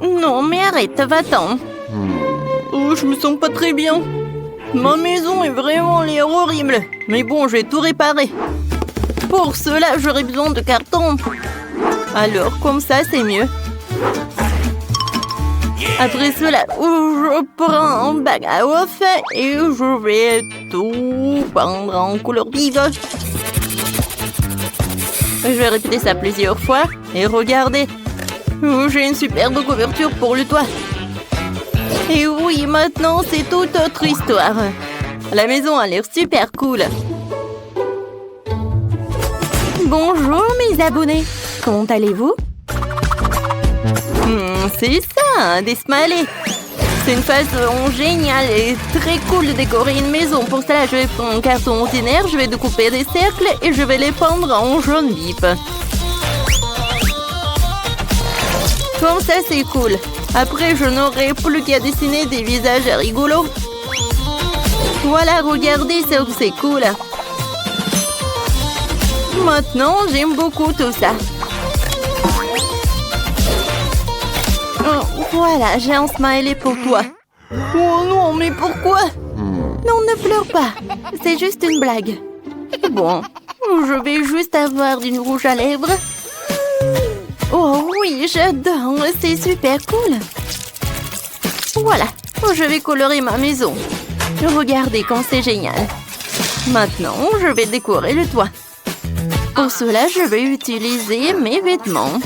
Non, mais arrête, va-t'en. Oh, je me sens pas très bien. Ma maison est vraiment l'air horrible. Mais bon, je vais tout réparer. Pour cela, j'aurai besoin de carton. Alors, comme ça, c'est mieux. Après cela, je prends un bac à off et je vais tout peindre en couleur vive. Je vais répéter ça plusieurs fois et regardez. J'ai une superbe couverture pour le toit. Et oui, maintenant, c'est toute autre histoire. La maison a l'air super cool. Bonjour, mes abonnés. Comment allez-vous? C'est ça, des smileys. C'est une façon géniale et très cool de décorer une maison. Pour cela, je vais prendre un carton ordinaire, je vais découper des cercles et je vais les peindre en jaune vif. Comme ça, c'est cool. Après, je n'aurai plus qu'à dessiner des visages rigolos. Voilà, regardez, c'est cool. Maintenant, j'aime beaucoup tout ça. Oh, voilà, j'ai un smiley pour toi. Oh non, mais pourquoi? Non, ne pleure pas. C'est juste une blague. Bon, je vais juste avoir du rouge à lèvres. Oh oui, j'adore. C'est super cool. Voilà, je vais colorer ma maison. Regardez comme c'est génial. Maintenant, je vais décorer le toit. Pour cela, je vais utiliser mes vêtements.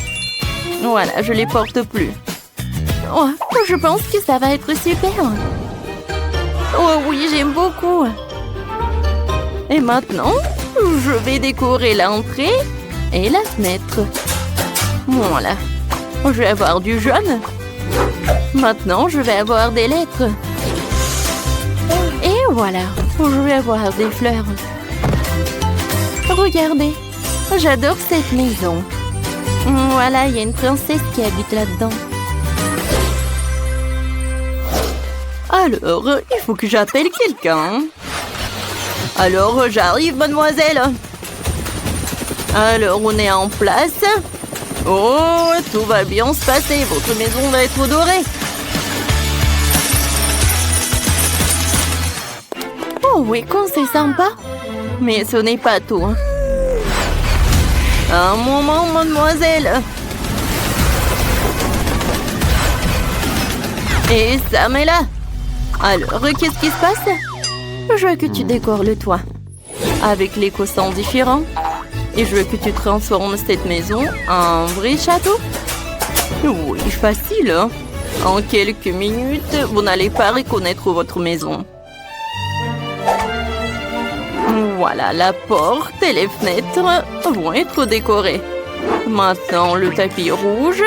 Voilà, je les porte plus. Oh, je pense que ça va être super. Oh oui, j'aime beaucoup. Et maintenant, je vais décorer l'entrée et la fenêtre. Voilà. Je vais avoir du jaune. Maintenant, je vais avoir des lettres. Et voilà, je vais avoir des fleurs. Regardez, j'adore cette maison. Voilà, il y a une princesse qui habite là-dedans. Alors, il faut que j'appelle quelqu'un. Alors, j'arrive, mademoiselle. Alors, on est en place. Oh, tout va bien se passer. Votre maison va être dorée. Oh oui, quand c'est sympa. Mais ce n'est pas tout. Un moment, mademoiselle. Et Sam est là. Alors, qu'est-ce qui se passe? Je veux que tu décores le toit avec les coussins différents. Et je veux que tu transformes cette maison en vrai château. Oui, facile, hein? En quelques minutes, vous n'allez pas reconnaître votre maison. Voilà, la porte et les fenêtres vont être décorées. Maintenant, le tapis rouge.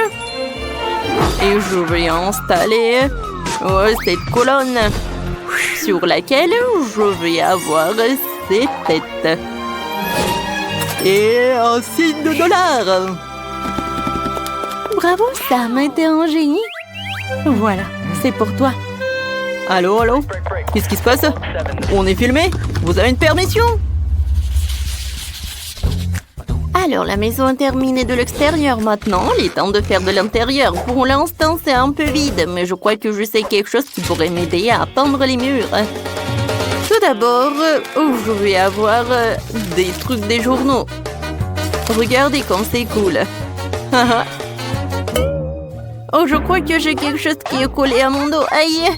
Et je vais installer cette colonne sur laquelle je vais avoir ces têtes. Et un signe de $. Bravo Sam, t'es un génie. Voilà, c'est pour toi. Allô, allô? Qu'est-ce qui se passe? On est filmé? Vous avez une permission? Alors, la maison est terminée de l'extérieur maintenant. Il est temps de faire de l'intérieur. Pour l'instant, c'est un peu vide, mais je crois que je sais quelque chose qui pourrait m'aider à peindre les murs. Tout d'abord, je vais avoir des trucs des journaux. Regardez comme c'est cool. Oh, je crois que j'ai quelque chose qui est collé à mon dos. Aïe!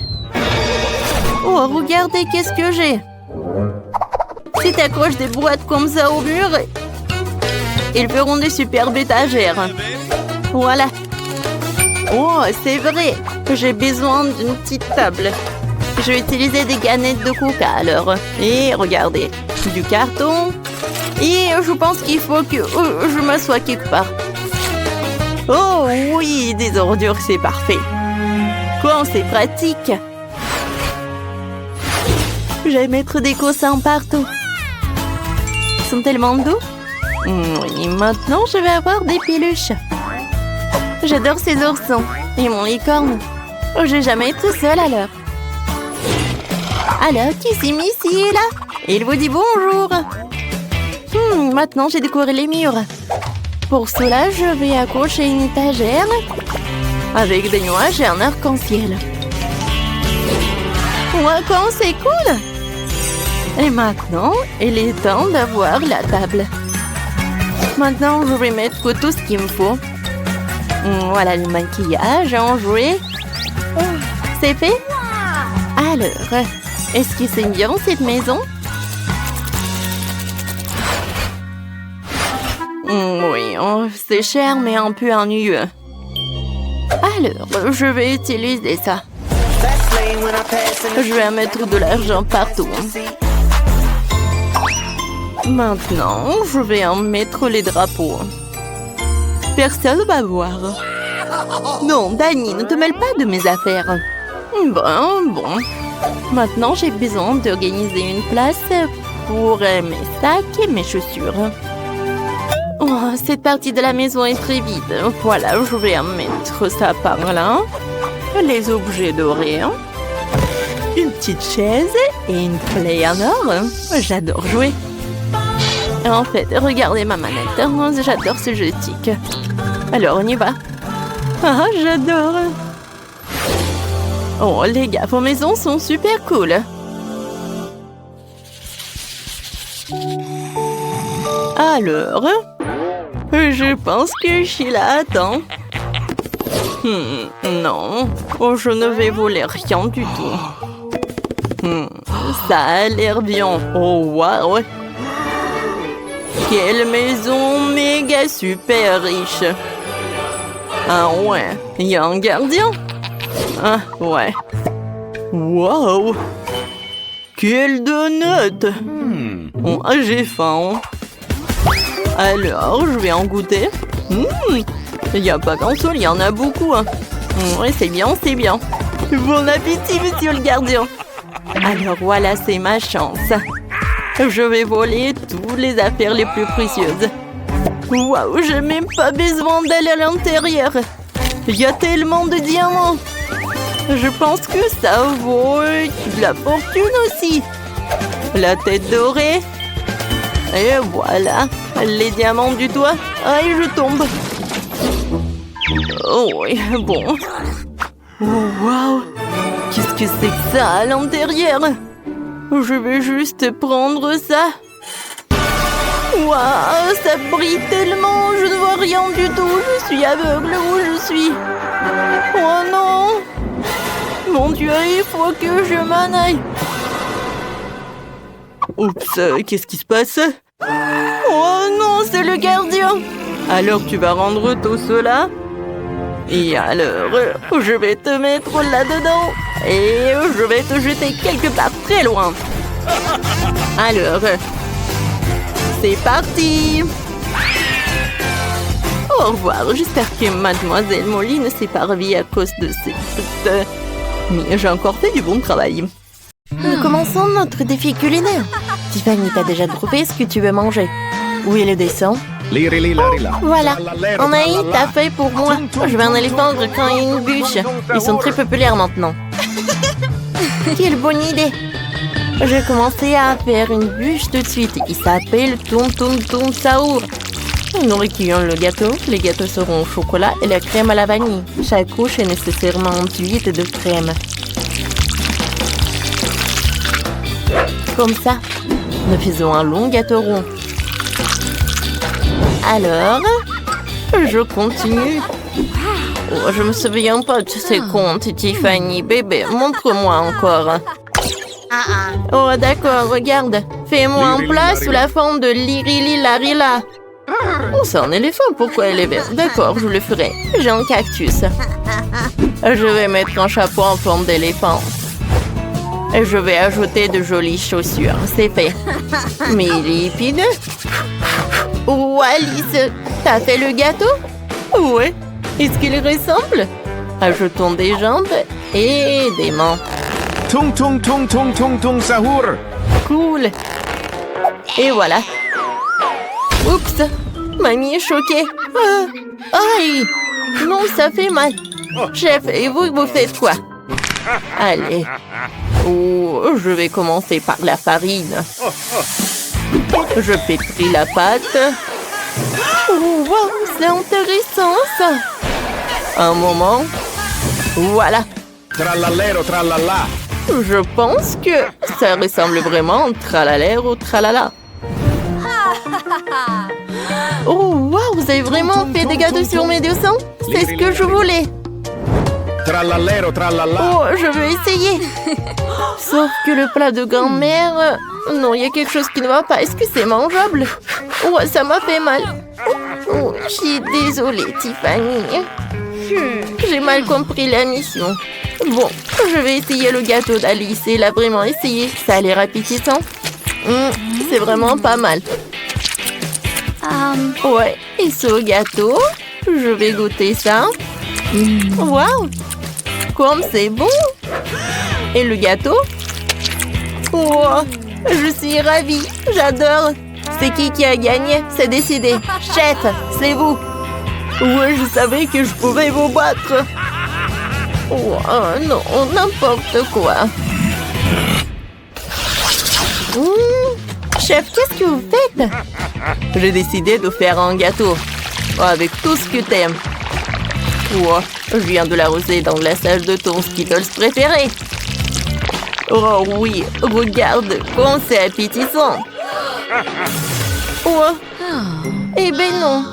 Oh, regardez qu'est-ce que j'ai. Si tu accroches des boîtes comme ça au mur, ils feront des superbes étagères. Voilà. Oh, c'est vrai. J'ai besoin d'une petite table. Je vais utiliser des canettes de coca alors. Et regardez, du carton. Et je pense qu'il faut que je m'assoie quelque part. Oh oui, des ordures, c'est parfait. Quand c'est pratique. Je vais mettre des coussins partout. Ils sont tellement doux. Oui, maintenant je vais avoir des peluches. J'adore ces oursons et mon licorne. Je vais jamais être seule alors. Alors, Kissy Missy est là. Il vous dit bonjour. Maintenant j'ai décoré les murs. Pour cela, je vais accrocher une étagère avec des nuages et un arc-en-ciel. Waouh, c'est cool! Et maintenant, il est temps d'avoir la table. Maintenant, je vais mettre tout ce qu'il me faut. Voilà le maquillage, en jouet. C'est fait? Alors, est-ce que c'est bien cette maison? Oui, c'est cher mais un peu ennuyeux. Alors, je vais utiliser ça. Je vais mettre de l'argent partout. Maintenant, je vais en mettre les drapeaux. Personne va voir. Non, Danny, ne te mêle pas de mes affaires. Bon. Maintenant, j'ai besoin d'organiser une place pour mes sacs et mes chaussures. Oh, cette partie de la maison est très vide. Voilà, je vais en mettre ça par là. Les objets dorés. Une petite chaise et une play en or. J'adore jouer. En fait, regardez ma manette. J'adore ce joystick. Alors, on y va. Ah, j'adore. Oh, les gars, vos maisons sont super cool. Alors, je pense que Sheila attend. Non, je ne vais voler rien du tout. Ça a l'air bien. Oh, waouh. Quelle maison méga super riche. Ah ouais, il y a un gardien. Ah ouais. Wow. Quelle donut. Oh, j'ai faim. Alors, je vais en goûter. Il n'y a pas qu'un seul, il y en a beaucoup. Oui, c'est bien, c'est bien. Bon appétit, monsieur le gardien. Alors voilà, c'est ma chance. Je vais voler toutes les affaires les plus précieuses. Waouh, j'ai même pas besoin d'aller à l'intérieur. Il y a tellement de diamants. Je pense que ça vaut de la fortune aussi. La tête dorée. Et voilà, les diamants du toit. Aïe, je tombe. Oh oui, bon. Oh, waouh. Qu'est-ce que c'est que ça à l'intérieur? Je vais juste prendre ça. Waouh, ça brille tellement. Je ne vois rien du tout. Je suis aveugle où je suis. Oh non. Mon Dieu, il faut que je m'en aille. Oups, qu'est-ce qui se passe? Oh non, c'est le gardien. Alors tu vas rendre tout cela? Et alors, je vais te mettre là-dedans. Et je vais te jeter quelque part très loin. Alors, c'est parti. Au revoir. J'espère que Mademoiselle Molly ne s'est pas ravie à cause de cette... Mais j'ai encore fait du bon travail. Nous commençons notre défi culinaire. Tiffany, t'as déjà trouvé ce que tu veux manger? Où est le dessin? Voilà, Anaïs, t'as fait pour moi. Je vais en aller vendre quand il y a une bûche. Ils sont très populaires maintenant. Quelle bonne idée. Je vais commencer à faire une bûche tout de suite. Il s'appelle Toum Toum Toum Saour. Nous recueillons le gâteau. Les gâteaux seront au chocolat et la crème à la vanille. Chaque couche est nécessairement enduite de crème. Comme ça, nous faisons un long gâteau rond. Alors, je continue. Oh, je me souviens pas de ces comptes, Tiffany. Bébé, montre-moi encore. Oh, d'accord, regarde. Fais-moi un plat sous la forme de Lirili Larila. Oh, c'est un éléphant, pourquoi elle est verte? D'accord, je le ferai. J'ai un cactus. Je vais mettre un chapeau en forme d'éléphant. Et je vais ajouter de jolies chaussures. C'est fait. Mais il est épineux. Oh, Alice, t'as fait le gâteau? Ouais. Est-ce qu'il ressemble? Ajoutons des jambes et des mains. Tung tung tung tung tung tung sahur. Cool. Et voilà. Oups, mamie est choquée. Aïe. Non, ça fait mal. Chef, et vous faites quoi? Allez. Oh, je vais commencer par la farine. Je pétris la pâte. Oh, wow, c'est intéressant ça. Un moment. Voilà. Trallallero, trallallà. Je pense que ça ressemble vraiment au tralala au tralala. Oh, wow, vous avez vraiment fait des gâteaux sur mes dessins? C'est ce que je voulais. Trallallero, trallallà. Oh, je veux essayer. Sauf que le plat de grand-mère... Non, il y a quelque chose qui ne va pas. Est-ce que c'est mangeable? Oh, ça m'a fait mal. Oh, je suis désolée, Tiffany. J'ai mal compris la mission. Bon, je vais essayer le gâteau d'Alice. Elle a vraiment essayé. Ça a l'air appétissant. C'est vraiment pas mal. Ouais, et ce gâteau, je vais goûter ça. Waouh! Comme c'est bon! Et le gâteau? Oh, je suis ravie. J'adore. C'est qui a gagné? C'est décidé. Chef, c'est vous. Ouais, je savais que je pouvais vous battre. Oh, non, n'importe quoi. Chef, qu'est-ce que vous faites? J'ai décidé de faire un gâteau. Avec tout ce que t'aimes. Oh, je viens de l'arroser dans le glaçage de ton Skittles préféré. Oh oui, regarde, comme c'est appétissant. Oh, eh ben non.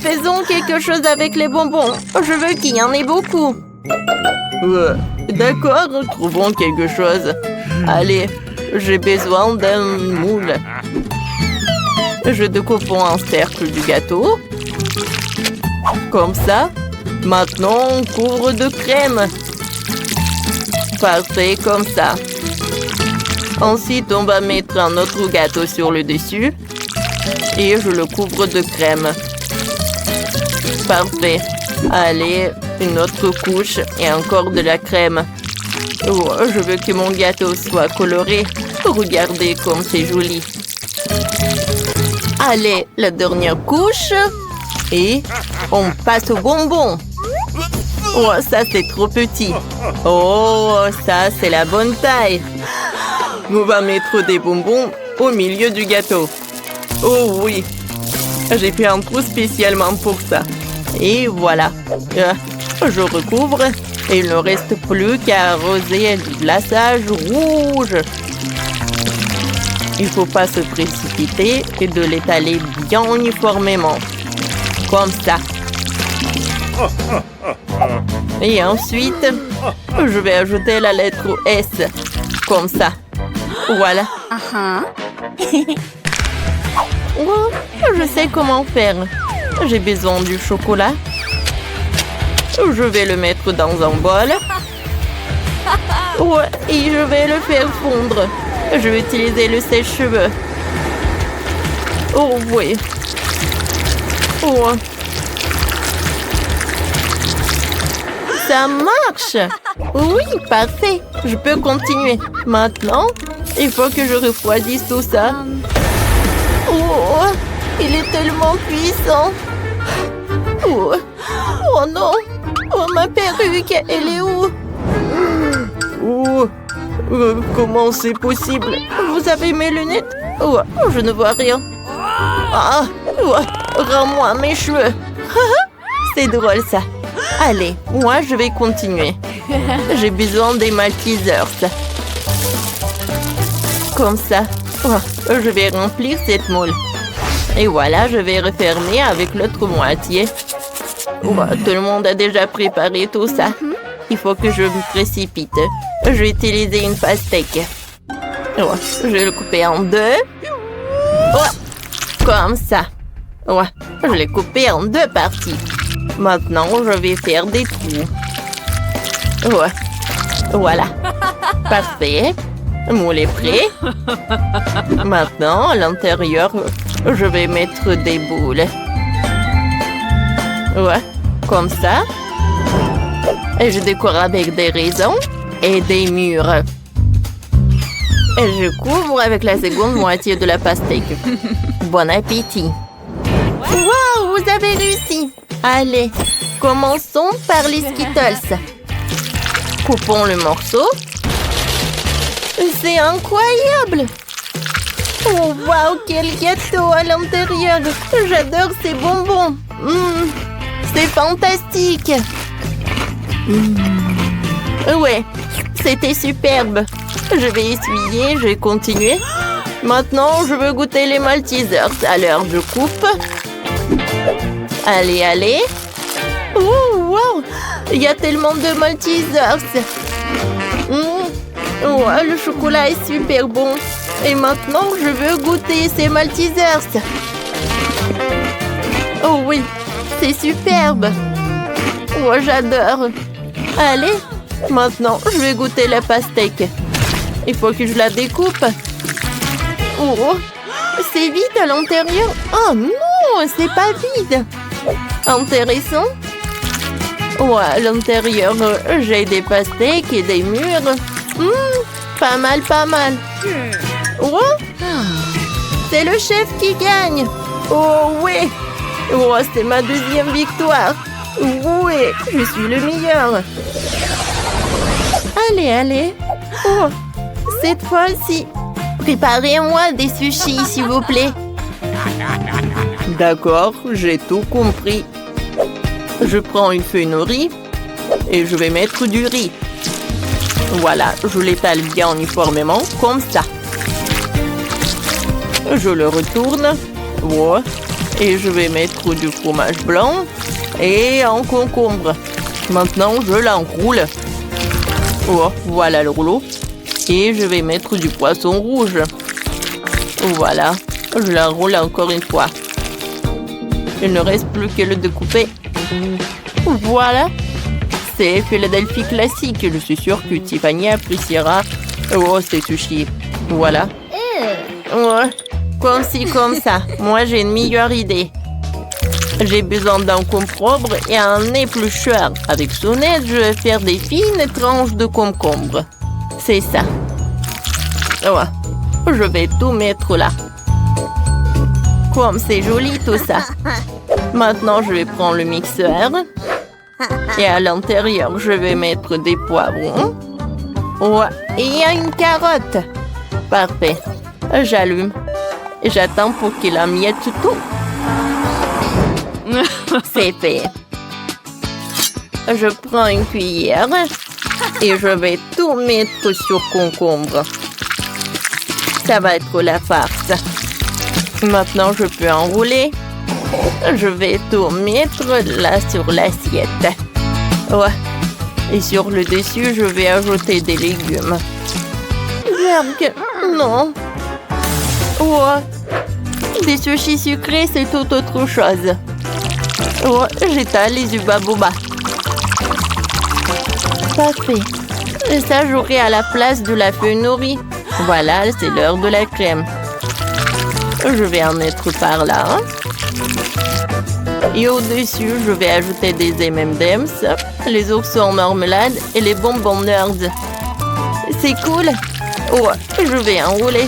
Faisons quelque chose avec les bonbons. Je veux qu'il y en ait beaucoup. D'accord, trouvons quelque chose. Allez, j'ai besoin d'un moule. Je découpe en cercle du gâteau. Comme ça. Maintenant, on couvre de crème. Parfait, comme ça. Ensuite, on va mettre un autre gâteau sur le dessus. Et je le couvre de crème. Parfait. Allez, une autre couche et encore de la crème. Oh, je veux que mon gâteau soit coloré. Regardez comme c'est joli. Allez, la dernière couche. Et on passe au bonbon. Oh, ça c'est trop petit. Oh, ça c'est la bonne taille. On va mettre des bonbons au milieu du gâteau. Oh oui, j'ai fait un trou spécialement pour ça. Et voilà. Je recouvre et il ne reste plus qu'à arroser du glaçage rouge. Il ne faut pas se précipiter et de l'étaler bien uniformément. Comme ça. Et ensuite, je vais ajouter la lettre S. Comme ça. Voilà. Oh, je sais comment faire. J'ai besoin du chocolat. Je vais le mettre dans un bol. Ouais, et je vais le faire fondre. Je vais utiliser le sèche-cheveux. Oh oui. Oh. Ça marche. Oui, parfait. Je peux continuer. Maintenant, il faut que je refroidisse tout ça. Oh, il est tellement puissant. Oh, oh non. Oh, ma perruque, elle est où? Oh, comment c'est possible? Vous avez mes lunettes? Oh, je ne vois rien. Ah, oh, rends-moi mes cheveux. C'est drôle ça. Allez, moi je vais continuer. J'ai besoin des maltesers. Comme ça. Oh, je vais remplir cette moule. Et voilà, je vais refermer avec l'autre moitié. Oh, tout le monde a déjà préparé tout ça. Il faut que je me précipite. Je vais utiliser une pastèque. Oh, je vais le couper en deux. Oh, comme ça. Ouais, je l'ai coupé en deux parties. Maintenant, je vais faire des trous. Ouais, voilà. Parfait. Moule est prêt. Maintenant, à l'intérieur, je vais mettre des boules. Ouais, comme ça. Et je décore avec des raisins et des mûres. Et je couvre avec la seconde moitié de la pastèque. Bon appétit. Wow, vous avez réussi. Allez, commençons par les Skittles. Coupons le morceau. C'est incroyable. Oh, waouh, quel gâteau à l'intérieur. J'adore ces bonbons. C'est fantastique. Ouais, c'était superbe. Je vais essuyer, je vais continuer. Maintenant, je veux goûter les Maltesers. Alors, je coupe. Allez, allez. Oh, wow. Il y a tellement de Maltesers. Oh, le chocolat est super bon. Et maintenant, je veux goûter ces Maltesers. Oh oui, c'est superbe. Oh, j'adore. Allez, maintenant, je vais goûter la pastèque. Il faut que je la découpe. Oh, c'est vide à l'intérieur. Oh non, c'est pas vide. Intéressant. Oh, à l'intérieur, j'ai des pastèques et des mûres. Pas mal, pas mal. Oh, c'est le chef qui gagne. Oh oui. Oh, c'est ma deuxième victoire. Oui, je suis le meilleur. Allez, allez. Oh, cette fois-ci, préparez-moi des sushis, s'il vous plaît. D'accord, j'ai tout compris. Je prends une feuille de riz et je vais mettre du riz. Voilà, je l'étale bien uniformément, comme ça. Je le retourne. Ouais. Et je vais mettre du fromage blanc et un concombre. Maintenant, je l'enroule. Oh, voilà le rouleau. Et je vais mettre du poisson rouge. Voilà, je l'enroule encore une fois. Il ne reste plus que le découper. Voilà. C'est Philadelphie classique. Je suis sûre que Tiffany appréciera. Oh, c'est sushi. Voilà. Ouais. Comme ci, comme ça. Moi, j'ai une meilleure idée. J'ai besoin d'un concombre et un éplucheur. Avec son aide, je vais faire des fines tranches de concombre. C'est ça. Ouais. Je vais tout mettre là. Comme c'est joli tout ça. Maintenant, je vais prendre le mixeur. Et à l'intérieur, je vais mettre des poivrons. Ouais. Et il y a une carotte. Parfait. J'allume. J'attends pour qu'il amiette tout. C'est fait. Je prends une cuillère et je vais tout mettre sur concombre. Ça va être la farce. Maintenant, je peux enrouler. Je vais tout mettre là sur l'assiette. Ouais. Et sur le dessus, je vais ajouter des légumes. Merde, non. Ouais. Des sushis sucrés, c'est tout autre chose. Ouais, j'étale les uba-boba. Parfait. Et ça, j'aurai à la place de la feuille nourrie. Voilà, c'est l'heure de la crème. Je vais en mettre par là. Et au-dessus, je vais ajouter des M&M's, les oursons en marmelade et les bonbons nerds. C'est cool. Ouais, je vais enrouler.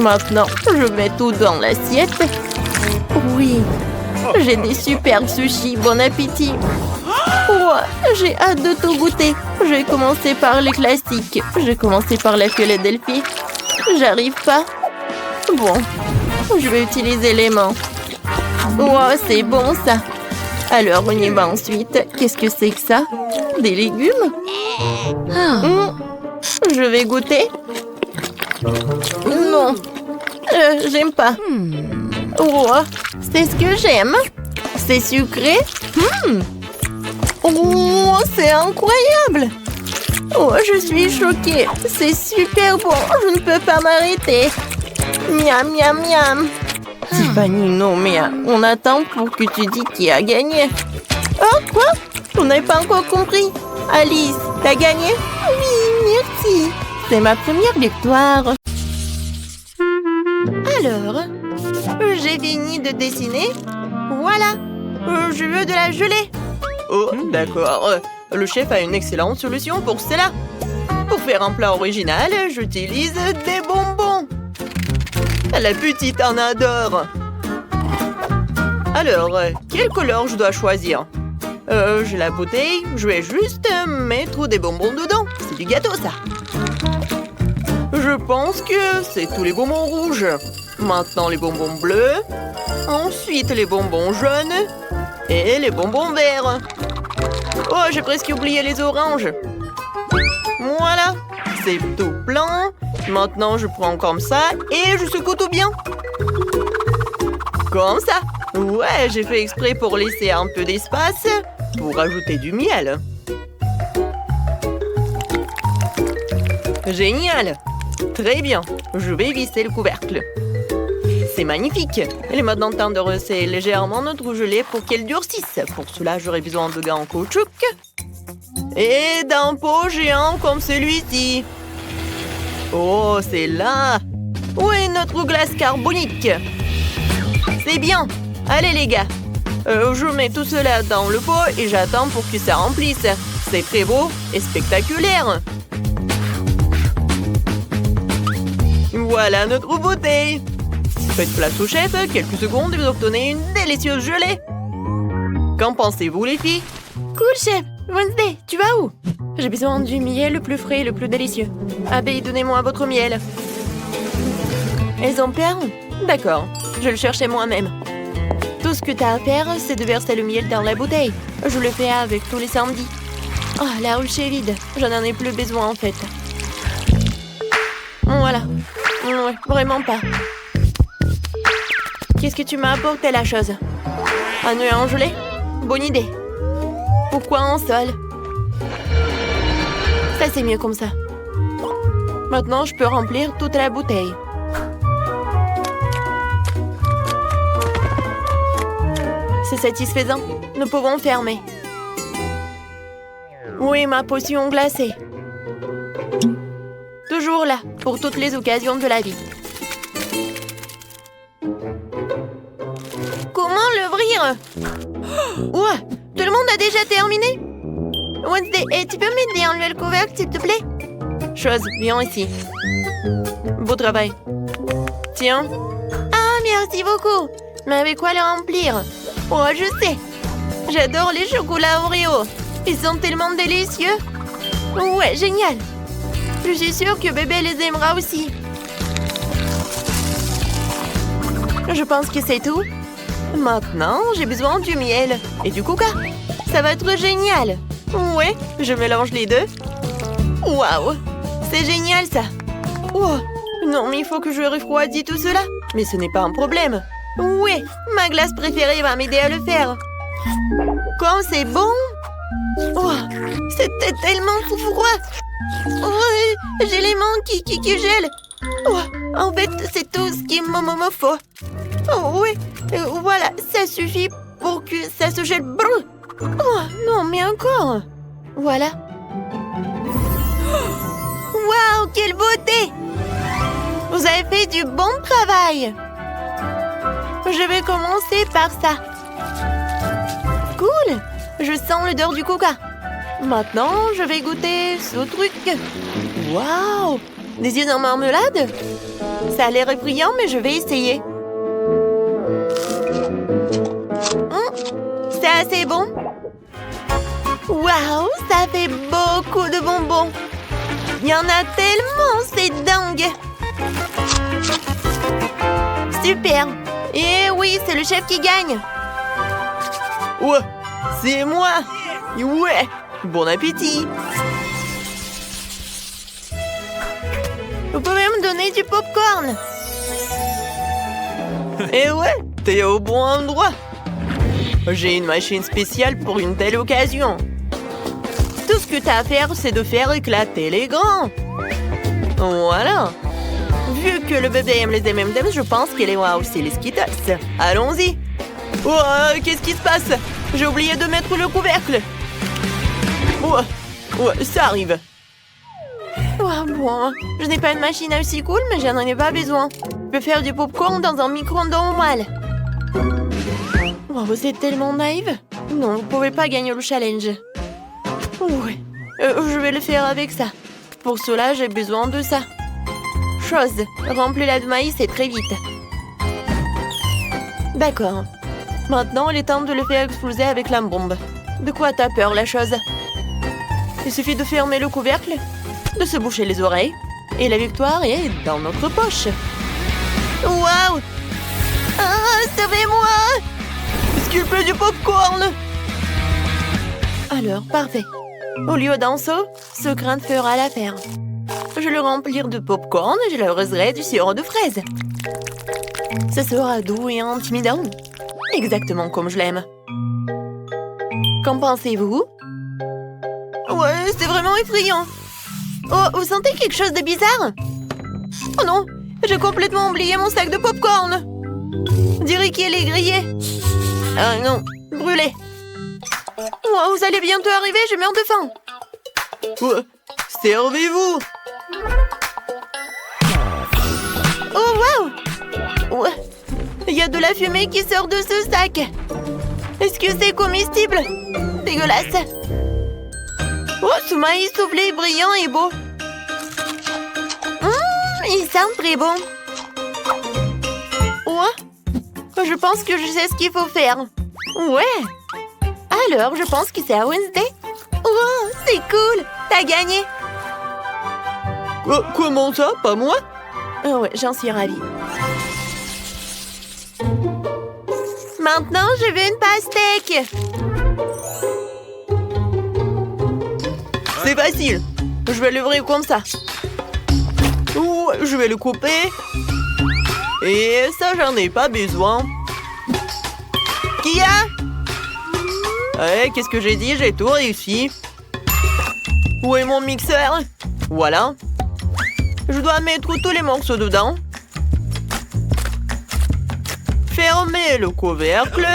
Maintenant, je mets tout dans l'assiette. Oui, j'ai des superbes sushis. Bon appétit. Ouais, j'ai hâte de tout goûter. Je vais commencer par les classiques. Je vais commencer par la Philadelphie. J'arrive pas. Bon, je vais utiliser les mains. Wow, c'est bon ça. Alors, on y va ensuite. Qu'est-ce que c'est que ça? Des légumes? Je vais goûter. Non, j'aime pas. Wow, c'est ce que j'aime. C'est sucré. Oh, c'est incroyable. Oh, je suis choquée. C'est super bon. Je ne peux pas m'arrêter. Miam, miam, miam. Tiffany, non, mais on attend pour que tu dis qui a gagné. Oh, quoi? On n'a pas encore compris. Alice, t'as gagné? Oui, merci. C'est ma première victoire. Alors, j'ai fini de dessiner. Voilà. Je veux de la gelée. Oh, d'accord. Le chef a une excellente solution pour cela. Pour faire un plat original, j'utilise des bonbons. La petite en adore. Alors, quelle couleur je dois choisir? J'ai la bouteille, je vais juste mettre des bonbons dedans. C'est du gâteau, ça. Je Je pense que c'est tous les bonbons rouges. Maintenant les bonbons bleus. Ensuite les bonbons jaunes. Et les bonbons verts. Oh, j'ai presque oublié les oranges. Voilà, c'est tout blanc. Maintenant, je prends comme ça et je secoue tout bien. Comme ça. Ouais, j'ai fait exprès pour laisser un peu d'espace pour ajouter du miel. Génial. Très bien, je vais visser le couvercle. C'est magnifique. Il est maintenant temps de resserrer légèrement notre gelée pour qu'elle durcisse. Pour cela, j'aurai besoin de gants en caoutchouc et d'un pot géant comme celui-ci. Oh, c'est là. Où est notre glace carbonique? C'est bien. Allez les gars. Je mets tout cela dans le pot et j'attends pour que ça remplisse. C'est très beau et spectaculaire. Voilà notre bouteille. Faites place au chef, quelques secondes et vous obtenez une délicieuse gelée. Qu'en pensez-vous les filles? Cool, chef. Wednesday, tu vas où? J'ai besoin du miel le plus frais et le plus délicieux. Abby, donnez-moi votre miel. Elles ont peur? D'accord, je vais le chercher moi-même. Tout ce que t'as à faire, c'est de verser le miel dans la bouteille. Je le fais avec tous les samedis. Oh, la ruche est vide. Je n'en ai plus besoin en fait. Voilà. Ouais, vraiment pas. Qu'est-ce que tu m'as apporté la chose? Un nœud en gelée? Bonne idée. Pourquoi en sol? Ça, c'est mieux comme ça. Maintenant, je peux remplir toute la bouteille. C'est satisfaisant. Nous pouvons fermer. Oui, ma potion glacée. Toujours là, pour toutes les occasions de la vie. Comment l'ouvrir? Ouais, tout le monde a déjà terminé? Wednesday, tu peux m'aider à enlever le couvercle, s'il te plaît? Chose, viens ici. Beau travail. Tiens. Ah, merci beaucoup. Mais avec quoi le remplir? Oh, je sais. J'adore les chocolats Oreo. Ils sont tellement délicieux. Ouais, génial. Je suis sûre que bébé les aimera aussi. Je pense que c'est tout. Maintenant, j'ai besoin du miel et du coca. Ça va être génial. Ouais, je mélange les deux. Waouh, c'est génial ça. Oh, non, mais il faut que je refroidisse tout cela. Mais ce n'est pas un problème. Ouais, ma glace préférée va m'aider à le faire. Comme c'est bon. Oh, c'était tellement froid. Oh, j'ai les mains qui gèlent. Oh, en fait, c'est tout ce qu'il me faut. Oh, oui, voilà, ça suffit pour que ça se gèle. Oh, non, mais encore. Voilà. Waouh, quelle beauté! Vous avez fait du bon travail. Je vais commencer par ça. Cool! Je sens l'odeur du coca. Maintenant, je vais goûter ce truc. Waouh! Des yeux en marmelade? Ça a l'air effrayant, mais je vais essayer. C'est assez bon. Waouh, ça fait beaucoup de bonbons. Il y en a tellement, c'est dingue. Super. Et oui, c'est le chef qui gagne. Ouais, c'est moi. Ouais, bon appétit. Vous pouvez me donner du popcorn? Et ouais, t'es au bon endroit. J'ai une machine spéciale pour une telle occasion. Tout ce que t'as à faire, c'est de faire éclater les grands. Voilà. Vu que le bébé aime les M&M's, je pense qu'il aimera aussi les Skittles. Allons-y. Oh, qu'est-ce qui se passe? J'ai oublié de mettre le couvercle. Ouais, ça arrive. Oh, bon, je n'ai pas une machine aussi cool, mais j'en ai pas besoin. Je peux faire du popcorn dans un micro-ondes normal. Oh, vous êtes tellement naïve. Non, vous pouvez pas gagner le challenge. Ouais, je vais le faire avec ça. Pour cela, j'ai besoin de ça. Chose, remplis-la de maïs et très vite. D'accord. Maintenant, il est temps de le faire exploser avec la bombe. De quoi t'as peur, la chose? Il suffit de fermer le couvercle, de se boucher les oreilles Et la victoire est dans notre poche. Waouh! Ah, sauvez-moi! Est-ce qu'il plaît du popcorn? Alors, parfait. Au lieu d'un seau, ce grain fera l'affaire. Je le remplir de popcorn et je l'arroserai du sirop de fraise. Ce sera doux et intimidant. Exactement comme je l'aime. Qu'en pensez-vous? Ouais, c'est vraiment effrayant. Oh, vous sentez quelque chose de bizarre? Oh non, j'ai complètement oublié mon sac de popcorn. On dirait qu'il est grillé. Ah non, brûlé. Oh, vous allez bientôt arriver, je meurs de faim. Ouais, servez-vous. Oh, waouh! Ouais, il y a de la fumée qui sort de ce sac. Est-ce que c'est comestible? Dégueulasse. Oh, ce maïs soufflé brillant et beau. Il sent très bon. Ouais, je pense que je sais ce qu'il faut faire. Ouais. Alors, je pense que c'est à Wednesday. Oh, c'est cool. T'as gagné. Comment ça? Pas moi? Oh ouais, j'en suis ravie. Maintenant, je veux une pastèque. C'est facile. Je vais l'ouvrir comme ça. Ouh, je vais le couper. Et ça, j'en ai pas besoin. Qui a? Qu'est-ce que j'ai dit? J'ai tout réussi. Où est mon mixeur? Voilà. Je dois mettre tous les morceaux dedans. Fermer le couvercle.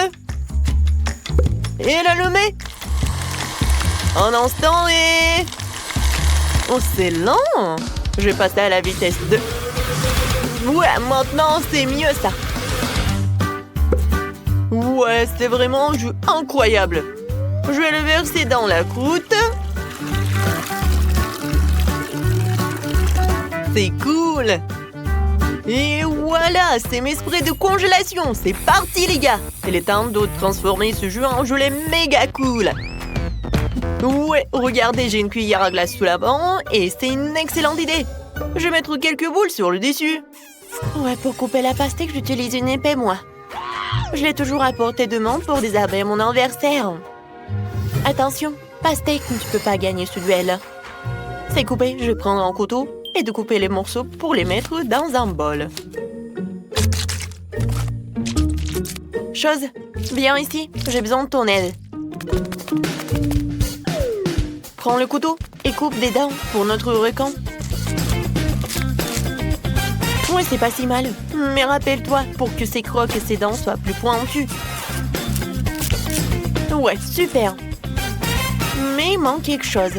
Et l'allumer. Un instant et... Oh, c'est lent. Je vais passer à la vitesse 2. Ouais, maintenant, c'est mieux, ça. Ouais, c'est vraiment un jus incroyable. Je vais le verser dans la croûte. C'est cool. Et voilà, c'est mes sprays de congélation. C'est parti, les gars. Il est temps de transformer ce jus en gelée méga cool. Ouais, regardez, j'ai une cuillère à glace sous la banc et c'est une excellente idée. Je vais mettre quelques boules sur le dessus. Ouais, pour couper la pastèque, j'utilise une épée, moi. Je l'ai toujours à portée de main pour désarmer mon adversaire. Attention, pastèque, tu peux pas gagner ce duel. C'est coupé, je vais prendre un couteau et de couper les morceaux pour les mettre dans un bol. Chose, viens ici, j'ai besoin de ton aide. Prends le couteau et coupe des dents pour notre requin. Ouais, c'est pas si mal. Mais rappelle-toi, pour que ses crocs et ses dents soient plus pointues. Ouais, super. Mais il manque quelque chose.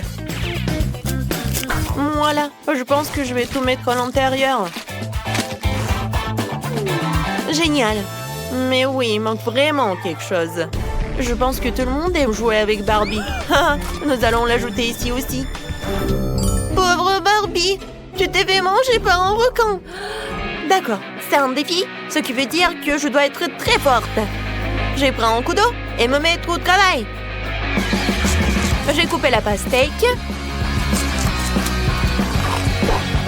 Voilà, je pense que je vais tout mettre à l'intérieur. Génial. Mais oui, il manque vraiment quelque chose. Je pense que tout le monde aime jouer avec Barbie. Nous allons l'ajouter ici aussi. Pauvre Barbie, tu t'es fait manger par un requin. D'accord, c'est un défi, ce qui veut dire que je dois être très forte. Je prends un couteau et me mettre au travail. J'ai coupé la pastèque.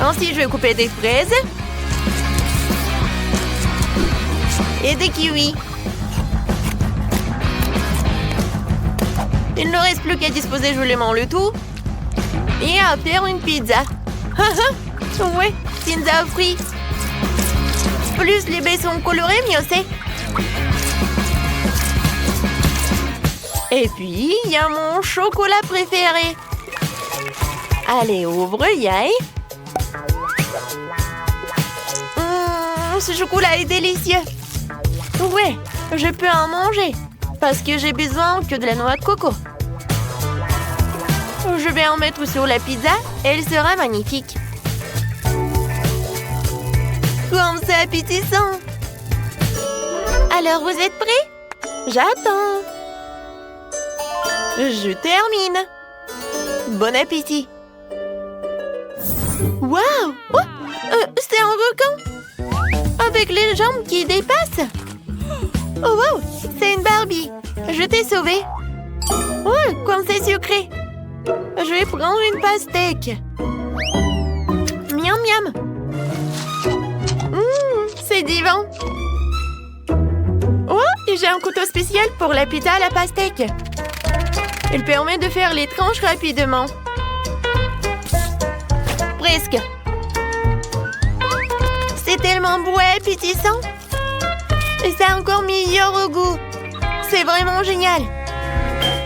Ensuite, je vais couper des fraises. Et des kiwis. Il ne reste plus qu'à disposer joliment le tout. Et à faire une pizza. Ouais, pizza aux fruits. Plus les baies sont colorées, mieux c'est. Et puis, il y a mon chocolat préféré. Allez, ouvre, yay. Ce chocolat est délicieux. Ouais, je peux en manger. Parce que j'ai besoin que de la noix de coco. Je vais en mettre sur la pizza et elle sera magnifique. Comme c'est appétissant. Alors, vous êtes prêts? J'attends. Je termine. Bon appétit. Waouh! Oh, c'est un requin. Avec les jambes qui dépassent. Oh wow! C'est une Barbie. Je t'ai sauvée. Oh, comme c'est sucré. Je vais prendre une pastèque. Miam miam. miam. C'est divin. Oh, et j'ai un couteau spécial pour la pizza à la pastèque. Il permet de faire les tranches rapidement. Presque. C'est tellement beau et appétissant. Et c'est encore meilleur au goût. C'est vraiment génial.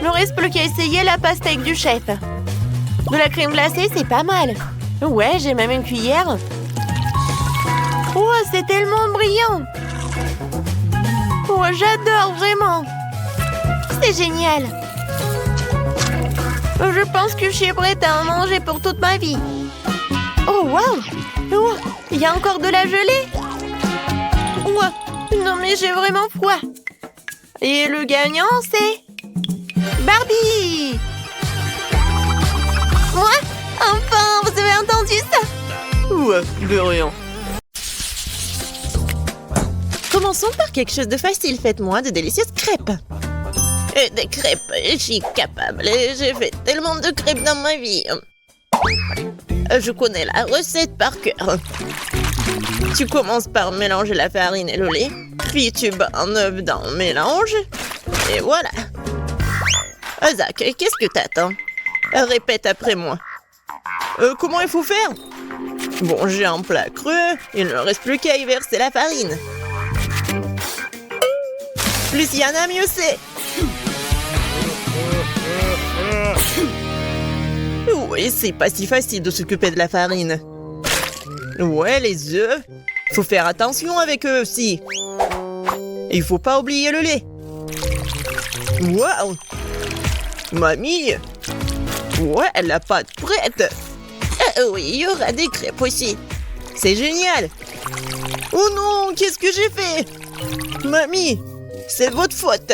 Il ne reste plus qu'à essayer la pastèque du chef. De la crème glacée, c'est pas mal. Ouais, j'ai même une cuillère. Oh, c'est tellement brillant. Oh, j'adore vraiment. C'est génial. Je pense que je suis prête à en manger pour toute ma vie. Oh, waouh! Oh, il y a encore de la gelée. Oh, non, mais j'ai vraiment froid. Et le gagnant, c'est... Barbie! Moi? Enfin, vous avez entendu ça? Ouais, de rien. Commençons par quelque chose de facile. Faites-moi de délicieuses crêpes. Et des crêpes, je suis capable. J'ai fait tellement de crêpes dans ma vie. Je connais la recette par cœur. Tu commences par mélanger la farine et le lait. Puis tu bats un œuf dans le mélange. Et voilà. Zach, qu'est-ce que t'attends? Répète après moi. Comment il faut faire? Bon, j'ai un plat creux. Il ne reste plus qu'à y verser la farine. Plus il y en a, mieux c'est. Oui, c'est pas si facile de s'occuper de la farine. Ouais, les œufs. Faut faire attention avec eux aussi. Il faut pas oublier le lait. Waouh! Mamie! Ouais, la pâte prête. Oui, il y aura des crêpes aussi. C'est génial. Oh non, qu'est-ce que j'ai fait? Mamie, c'est votre faute.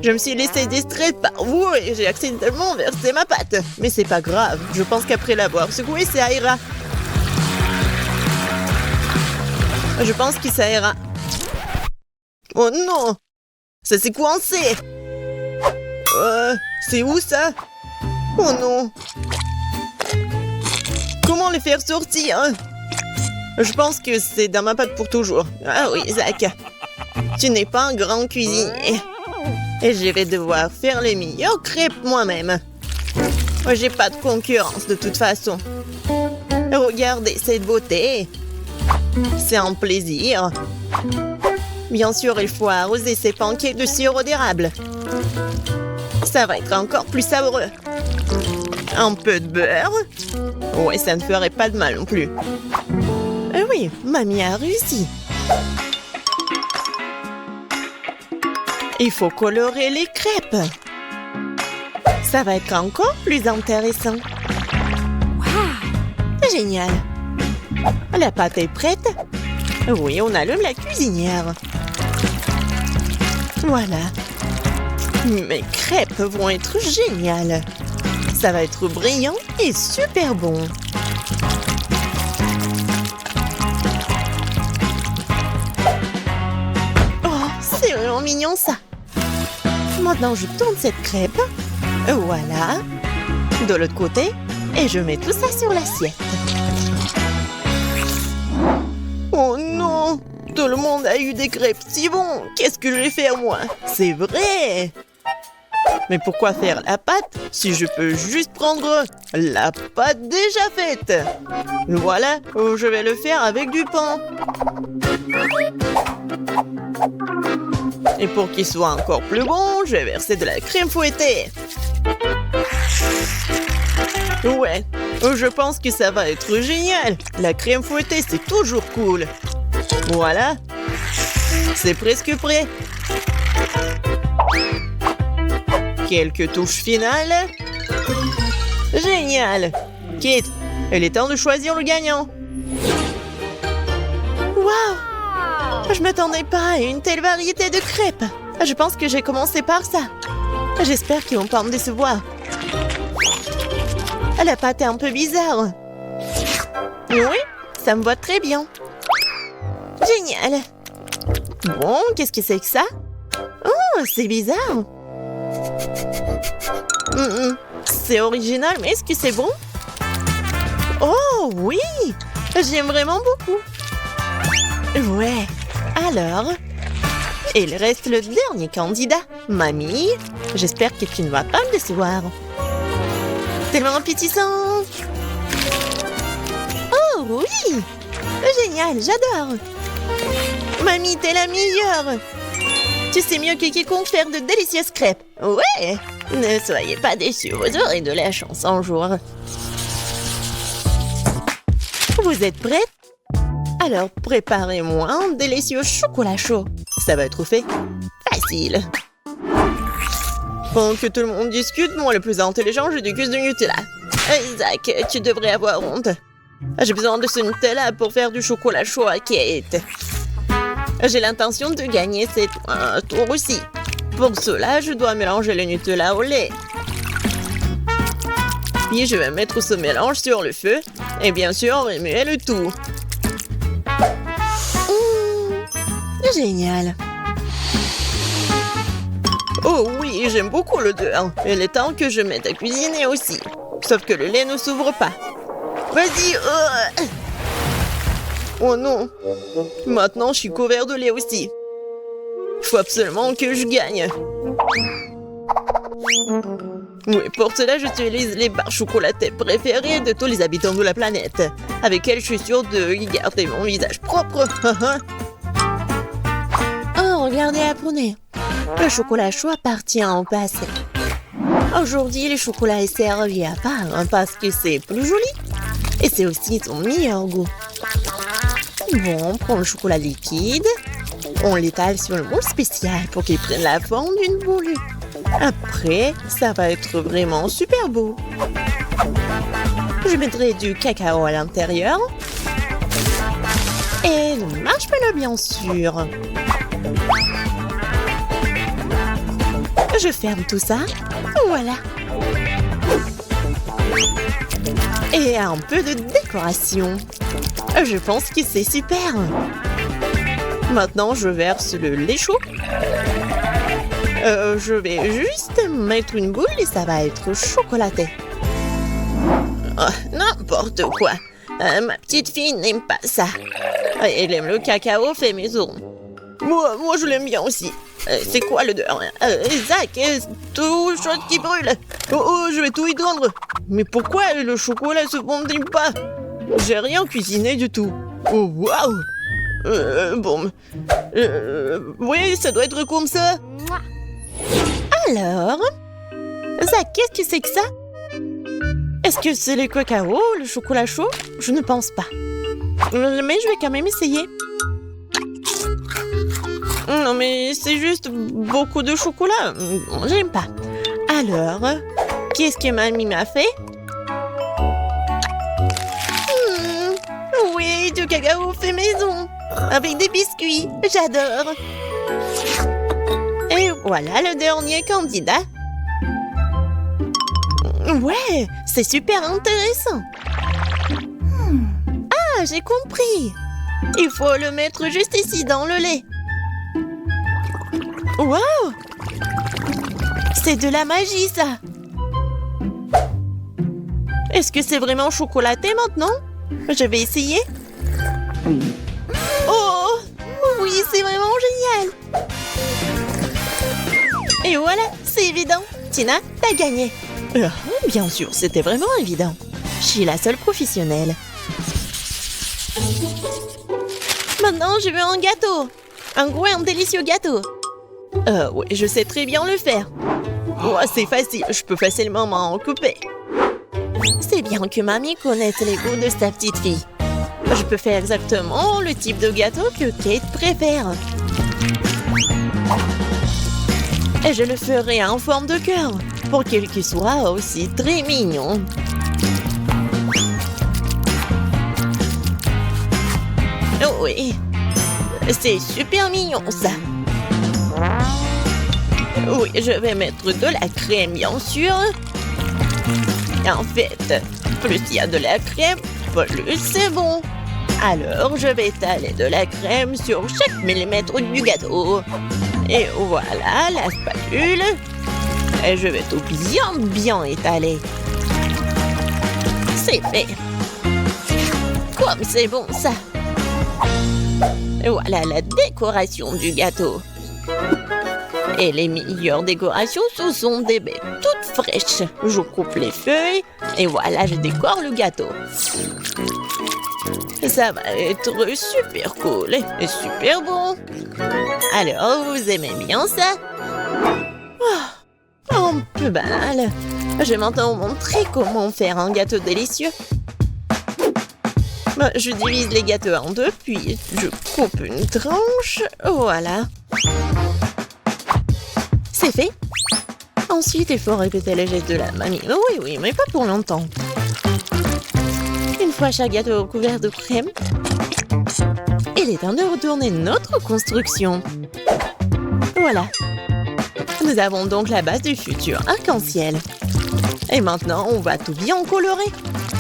Je me suis laissée distraite par vous et j'ai accidentellement versé ma pâte. Mais c'est pas grave, je pense qu'après l'avoir secouée, ça ira. Je pense que ça ira. Oh non! Ça s'est coincé! C'est où ça? Oh non! Comment les faire sortir? Je pense que c'est dans ma pâte pour toujours. Ah oui, Zach. Tu n'es pas un grand cuisinier. Et je vais devoir faire les meilleures crêpes moi-même. J'ai pas de concurrence de toute façon. Regardez cette beauté. C'est un plaisir. Bien sûr, il faut arroser ces pancakes de sirop d'érable. Ça va être encore plus savoureux. Un peu de beurre. Ouais, ça ne ferait pas de mal non plus. Oui, mamie a réussi. Il faut colorer les crêpes. Ça va être encore plus intéressant. Wow! Génial. La pâte est prête. Oui, on allume la cuisinière. Voilà. Mes crêpes vont être géniales. Ça va être brillant et super bon. Oh, c'est vraiment mignon ça. Maintenant, je tourne cette crêpe. Voilà. De l'autre côté. Et je mets tout ça sur l'assiette. Oh non! Tout le monde a eu des crêpes si bons. Qu'est-ce que je vais faire moi? C'est vrai! Mais pourquoi faire la pâte si je peux juste prendre la pâte déjà faite? Voilà, je vais le faire avec du pain. Et pour qu'il soit encore plus bon, je vais verser de la crème fouettée. Ouais, je pense que ça va être génial. La crème fouettée, c'est toujours cool. Voilà. C'est presque prêt. Quelques touches finales. Génial. Kit, il est temps de choisir le gagnant. Waouh! Je m'attendais pas à une telle variété de crêpes. Je pense que j'ai commencé par ça. J'espère qu'ils vont pas me décevoir. La pâte est un peu bizarre. Oui, ça me va très bien. Génial. Bon, qu'est-ce que c'est que ça? Oh, c'est bizarre. C'est original, mais est-ce que c'est bon? Oh, oui! J'aime vraiment beaucoup. Ouais, alors, il reste le dernier candidat. Mamie, j'espère que tu ne vas pas me décevoir. Tellement appétissant. Oh oui, génial, j'adore. Mamie, t'es la meilleure. Tu sais mieux que quiconque faire de délicieuses crêpes. Ouais, ne soyez pas déçus, vous aurez de la chance un jour. Vous êtes prêtes? Alors préparez-moi un délicieux chocolat chaud. Ça va être fait facile. Pendant que tout le monde discute, moi le plus intelligent, je déguste du Nutella. Isaac, tu devrais avoir honte. J'ai besoin de ce Nutella pour faire du chocolat chaud à Kate. J'ai l'intention de gagner cette tour aussi. Pour cela, je dois mélanger le Nutella au lait. Puis je vais mettre ce mélange sur le feu et bien sûr remuer le tout. Génial. Oh oui, j'aime beaucoup l'odeur. Il est temps que je mette à cuisiner aussi. Sauf que le lait ne s'ouvre pas. Vas-y. Oh non. Maintenant, je suis couvert de lait aussi. Il faut absolument que je gagne. Oui, pour cela, j'utilise les barres chocolatées préférées de tous les habitants de la planète, avec elles, je suis sûre de garder mon visage propre. Oh, regardez, apprenez. Le chocolat chaud appartient au passé. Aujourd'hui, le chocolat est servi à part parce que c'est plus joli. Et c'est aussi son meilleur goût. Bon, on prend le chocolat liquide. On l'étale sur le moule spécial pour qu'il prenne la forme d'une boule. Après, ça va être vraiment super beau. Je mettrai du cacao à l'intérieur. Et le marshmallow, bien sûr. Je ferme tout ça. Voilà. Et un peu de décoration. Je pense que c'est super. Maintenant, je verse le lait chaud. Je vais juste mettre une boule et ça va être chocolaté. Oh, n'importe quoi. Ma petite fille n'aime pas ça. Elle aime le cacao fait maison. Moi, je l'aime bien aussi. C'est quoi l'odeur? Zach, tout chose qui brûle. Oh, je vais tout étendre. Mais pourquoi le chocolat se fond-il pas? J'ai rien cuisiné du tout. Oh, waouh! Bon. Oui, ça doit être comme ça. Alors? Zach, qu'est-ce que c'est que ça? Est-ce que c'est le cacao, le chocolat chaud? Je ne pense pas. Mais je vais quand même essayer. Non, mais c'est juste beaucoup de chocolat. J'aime pas. Alors, qu'est-ce que mamie m'a fait? Oui, du cacao fait maison. Avec des biscuits. J'adore. Et voilà le dernier candidat. Ouais, c'est super intéressant. Ah, j'ai compris. Il faut le mettre juste ici dans le lait. Wow! C'est de la magie, ça! Est-ce que c'est vraiment chocolaté maintenant? Je vais essayer. Oh! Oui, c'est vraiment génial! Et voilà, c'est évident. Tina, t'as gagné. Bien sûr, c'était vraiment évident. Je suis la seule professionnelle. Maintenant, je veux un gâteau. Un délicieux gâteau. Oui, je sais très bien le faire. Oh, c'est facile, je peux facilement m'en occuper. C'est bien que mamie connaisse les goûts de sa petite fille. Je peux faire exactement le type de gâteau que Kate préfère. Et je le ferai en forme de cœur, pour qu'il soit aussi très mignon. Oh oui, c'est super mignon ça. Oui, je vais mettre de la crème, bien sûr. En fait, plus il y a de la crème, plus c'est bon. Alors, je vais étaler de la crème sur chaque millimètre du gâteau. Et voilà la spatule. Et je vais tout bien étaler. C'est fait. Quoi? c'est bon ça. Voilà la décoration du gâteau. Et les meilleures décorations, ce sont des baies toutes fraîches. Je coupe les feuilles et voilà, je décore le gâteau. Ça va être super cool et super bon. Alors, vous aimez bien ça? Oh, un peu banal. Je vais maintenant vous montrer comment faire un gâteau délicieux. Je divise les gâteaux en deux, puis je coupe une tranche. Voilà. C'est fait. Ensuite, il faut répéter le geste de la mamie. Oui, mais pas pour longtemps. Une fois chaque gâteau recouvert de crème, il est temps de retourner notre construction. Voilà. Nous avons donc la base du futur arc-en-ciel. Et maintenant, on va tout bien colorer.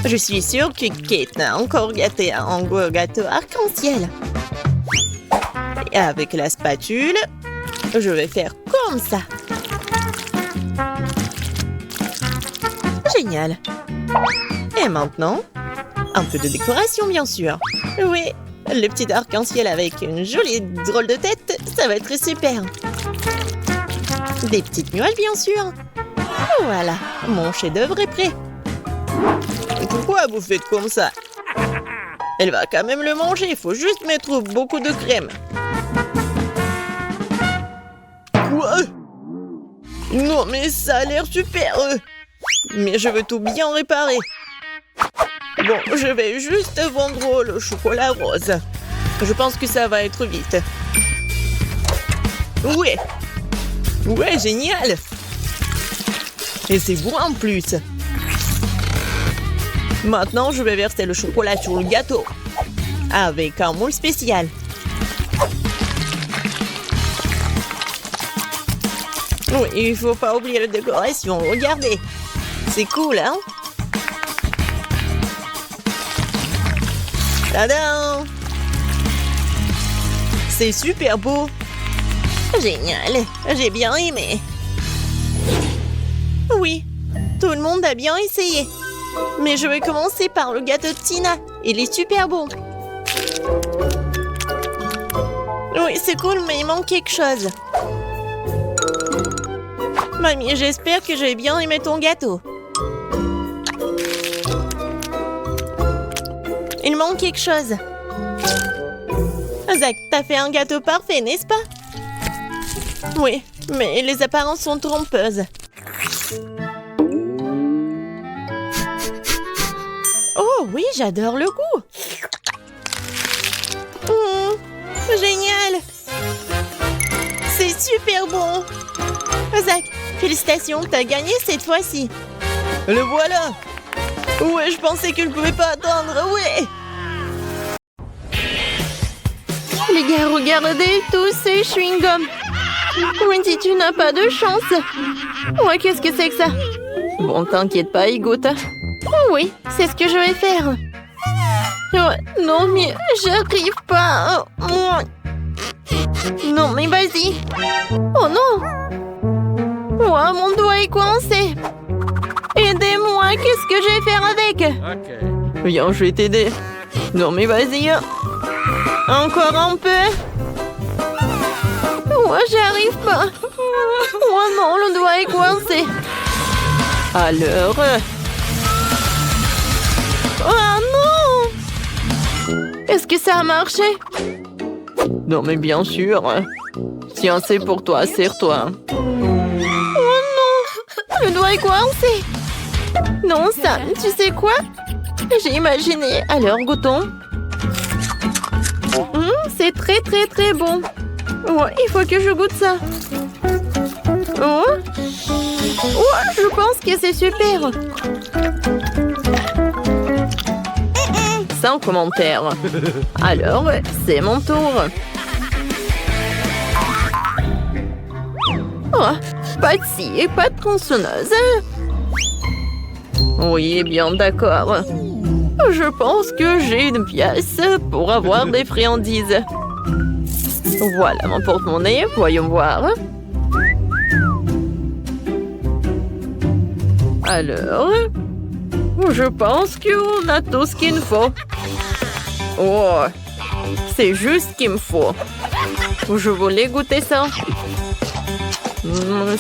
Je suis sûre que Kate n'a encore gâté un gros gâteau arc-en-ciel. Et avec la spatule, je vais faire comme ça. Génial. Et maintenant, un peu de décoration, bien sûr. Oui, le petit arc-en-ciel avec une jolie drôle de tête, ça va être super. Des petites nuages, bien sûr. Voilà, mon chef-d'œuvre est prêt. Pourquoi vous faites comme ça? Elle va quand même le manger, il faut juste mettre beaucoup de crème. Quoi? Non, mais ça a l'air super. Mais je veux tout bien réparer. Bon, je vais juste vendre le chocolat rose. Je pense que ça va être vite. Ouais, génial. Et c'est bon en plus. Maintenant, je vais verser le chocolat sur le gâteau. Avec un moule spécial. Oui, il faut pas oublier la décoration. Regardez. C'est cool, hein? Tadam! C'est super beau. Génial. J'ai bien aimé. Oui, tout le monde a bien essayé. Mais je vais commencer par le gâteau de Tina. Il est super bon. Oui, c'est cool, mais il manque quelque chose. Mamie, j'espère que j'ai bien aimé ton gâteau. Il manque quelque chose. Zach, t'as fait un gâteau parfait, n'est-ce pas? Oui, mais les apparences sont trompeuses. Oh oui, j'adore le goût. Génial. C'est super bon. Zach, félicitations, t'as gagné cette fois-ci. Le voilà. Ouais, je pensais que je ne pouvais pas attendre, ouais. Les gars, regardez tous ces chewing-gums. Wendy, tu n'as pas de chance. Ouais, qu'est-ce que c'est que ça? Bon, t'inquiète pas, il goûte. Oh oui, c'est ce que je vais faire. Ouais, non, mais j'arrive pas. Non, mais vas-y. Oh non. Oh, mon doigt est coincé. Aidez-moi, qu'est-ce que je vais faire avec? Ok. Viens, je vais t'aider. Non, mais vas-y. Encore un peu. Oh, j'arrive pas. Oh non, le doigt est coincé. Alors... Oh non! Est-ce que ça a marché? Non, mais bien sûr. Tiens, c'est pour toi, serre-toi. Oh non! Le doigt est coincé. Non, Sam, tu sais quoi? J'ai imaginé. Alors, goûtons. C'est très, très, très bon. Ouais, il faut que je goûte ça. Oh, je pense que c'est super. Sans commentaire. Alors, c'est mon tour. Oh, pas de scie et pas de tronçonneuse. Oui, bien d'accord. Je pense que j'ai une pièce pour avoir des friandises. Voilà mon porte-monnaie, voyons voir. Alors, je pense qu'on a tout ce qu'il nous faut. Oh, c'est juste ce qu'il me faut. Je voulais goûter ça.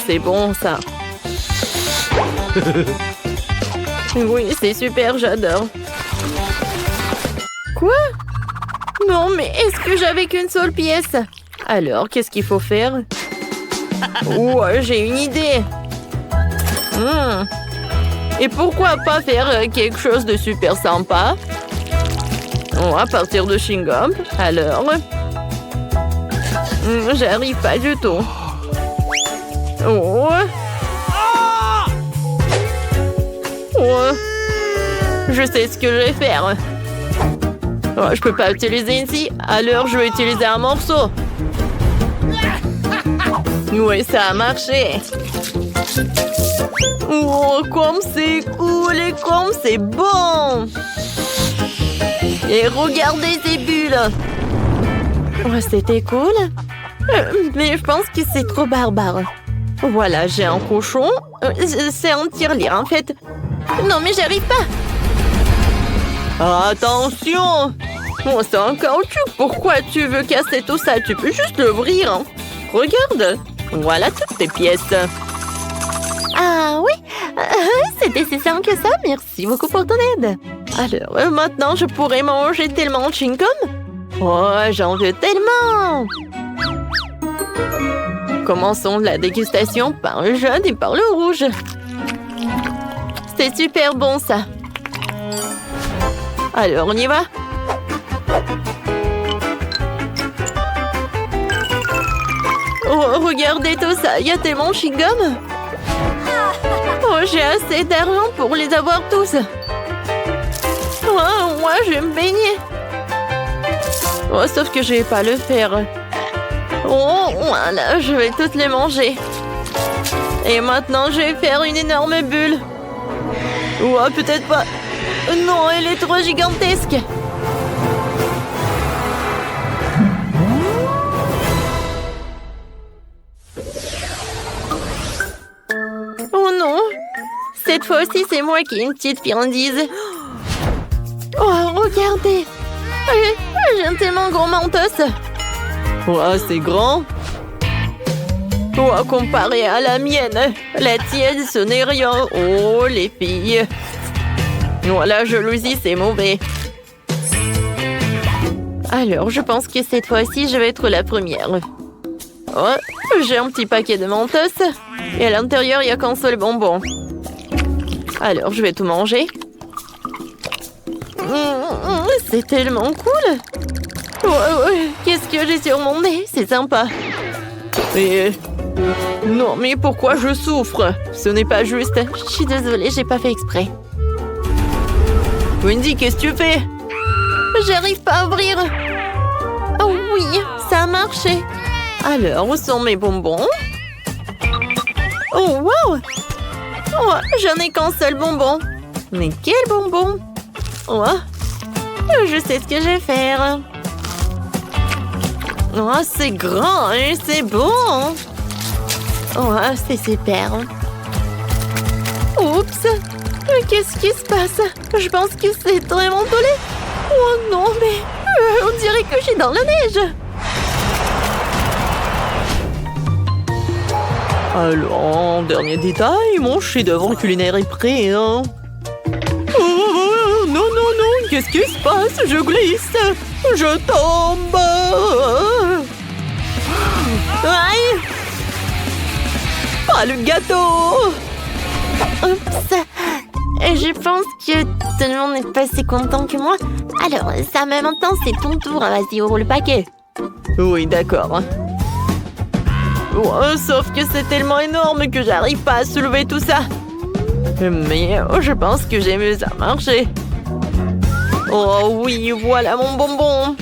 C'est bon, ça. Oui, c'est super, j'adore. Quoi? Non, mais est-ce que j'avais qu'une seule pièce? Alors, qu'est-ce qu'il faut faire? Oh, j'ai une idée. Et pourquoi pas faire quelque chose de super sympa? Oh, à partir de chewing-gum. Alors? J'arrive pas du tout. Oh. Oh. Je sais ce que je vais faire. Oh, je peux pas utiliser ici, alors je vais utiliser un morceau. Oui, ça a marché. Oh, comme c'est cool et comme c'est bon. Et regardez ces bulles. Oh, c'était cool. Mais je pense que c'est trop barbare. Voilà, j'ai un cochon. C'est un tirelire, en fait. Non, mais j'arrive pas. Attention! Oh, c'est un caoutchouc. Pourquoi tu veux casser tout ça? Tu peux juste l'ouvrir. Hein. Regarde. Voilà toutes tes pièces. Ah oui, c'était si simple que ça. Merci beaucoup pour ton aide. Alors, maintenant, je pourrais manger tellement de chewing-gum. Oh, j'en veux tellement! Commençons la dégustation par le jaune et par le rouge. C'est super bon, ça. Alors, on y va? Oh, regardez tout ça, il y a tellement de chewing-gum. Oh, j'ai assez d'argent pour les avoir tous. Oh, moi, je vais me baigner. Oh, sauf que je vais pas le faire. Oh, voilà, je vais toutes les manger. Et maintenant, je vais faire une énorme bulle. Oh, peut-être pas. Non, elle est trop gigantesque. Oh non. Cette fois-ci, c'est moi qui ai une petite friandise. Oh, regardez. J'ai un tellement gros mentos. Oh, c'est grand. Oh, comparé à la mienne, la tienne, ce n'est rien. Oh, les filles. Oh, la jalousie, c'est mauvais. Alors, je pense que cette fois-ci, je vais être la première. Oh, j'ai un petit paquet de mentos. Et à l'intérieur, il n'y a qu'un seul bonbon. Alors, je vais tout manger. C'est tellement cool. Qu'est-ce que j'ai sur mon nez? C'est sympa. Et... Non, mais pourquoi je souffre? Ce n'est pas juste. Je suis désolée, j'ai pas fait exprès. Wendy, qu'est-ce que tu fais? J'arrive pas à ouvrir. Oh oui, ça a marché. Alors, où sont mes bonbons? Oh, wow! Oh, j'en ai qu'un seul bonbon. Mais quel bonbon? Oh, je sais ce que je vais faire. Oh, c'est grand, hein, c'est bon. Oh, c'est super. Oups! Qu'est-ce qui se passe? Je pense que c'est vraiment collé. Oh non, mais on dirait que je suis dans la neige. Alors, dernier détail, mon chef-d'œuvre culinaire est prêt, hein. Oh, non, non, non, qu'est-ce qui se passe? Je glisse, je tombe. Aïe! Pas le gâteau! Oups! Je pense que tout le monde n'est pas si content que moi. Alors, ça, mais maintenant, c'est ton tour. Vas-y, ouvre le paquet. Oui, d'accord. Oh, sauf que c'est tellement énorme que j'arrive pas à soulever tout ça. Mais je pense que j'ai vu ça marcher. Oh oui, voilà mon bonbon.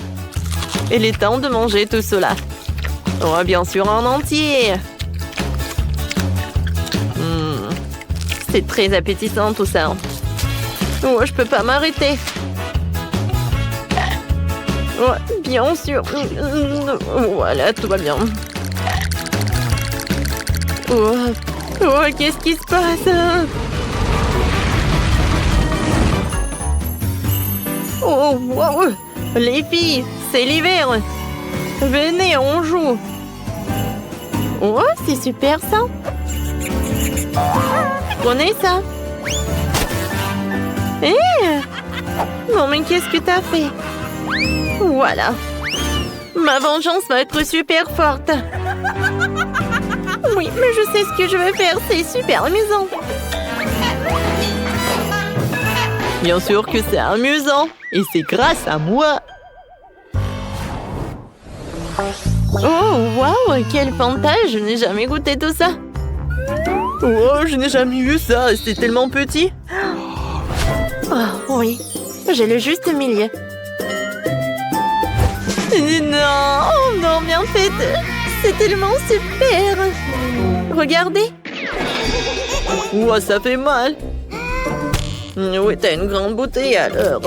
Il est temps de manger tout cela. Oh, bien sûr, en entier. C'est très appétissant tout ça. Oh, je peux pas m'arrêter. Oh, bien sûr. Voilà, tout va bien. Oh, oh, qu'est-ce qui se passe? Oh, wow. Les filles, c'est l'hiver. Venez, on joue. Oh, c'est super ça. Prenez ça. Non, mais qu'est-ce que t'as fait? Voilà. Ma vengeance va être super forte. Oui, mais je sais ce que je vais faire. C'est super amusant. Bien sûr que c'est amusant. Et c'est grâce à moi. Oh, waouh, quel Fanta. Je n'ai jamais goûté tout ça. Oh, je n'ai jamais vu ça. C'est tellement petit. Oh, oui. J'ai le juste milieu. Non, Oh non, mais en fait, c'est tellement super. Regardez. Ouah, ça fait mal. Oui, t'as une grande bouteille alors.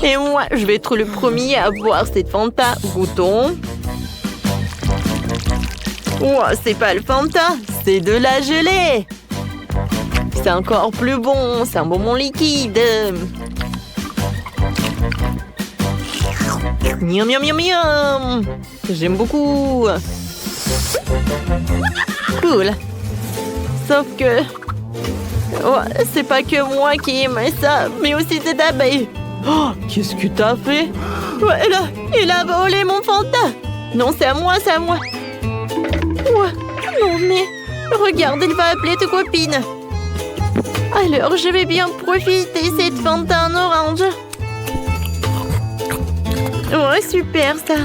Et moi, je vais être le premier à boire cette Fanta. Goûtons. Ouah, c'est pas le Fanta, c'est de la gelée. C'est encore plus bon, c'est un bonbon liquide. Miam, miam, miam, miam. J'aime beaucoup. Cool. Sauf que... Oh, c'est pas que moi qui aime ça, mais aussi cette abeille. Oh, qu'est-ce que t'as fait? Ouais, il a volé mon Fanta. Non, c'est à moi, c'est à moi. Ouais. Non, mais regarde, il va appeler tes copines. Alors, je vais bien profiter cette Fanta en orange. Ouais, super ça.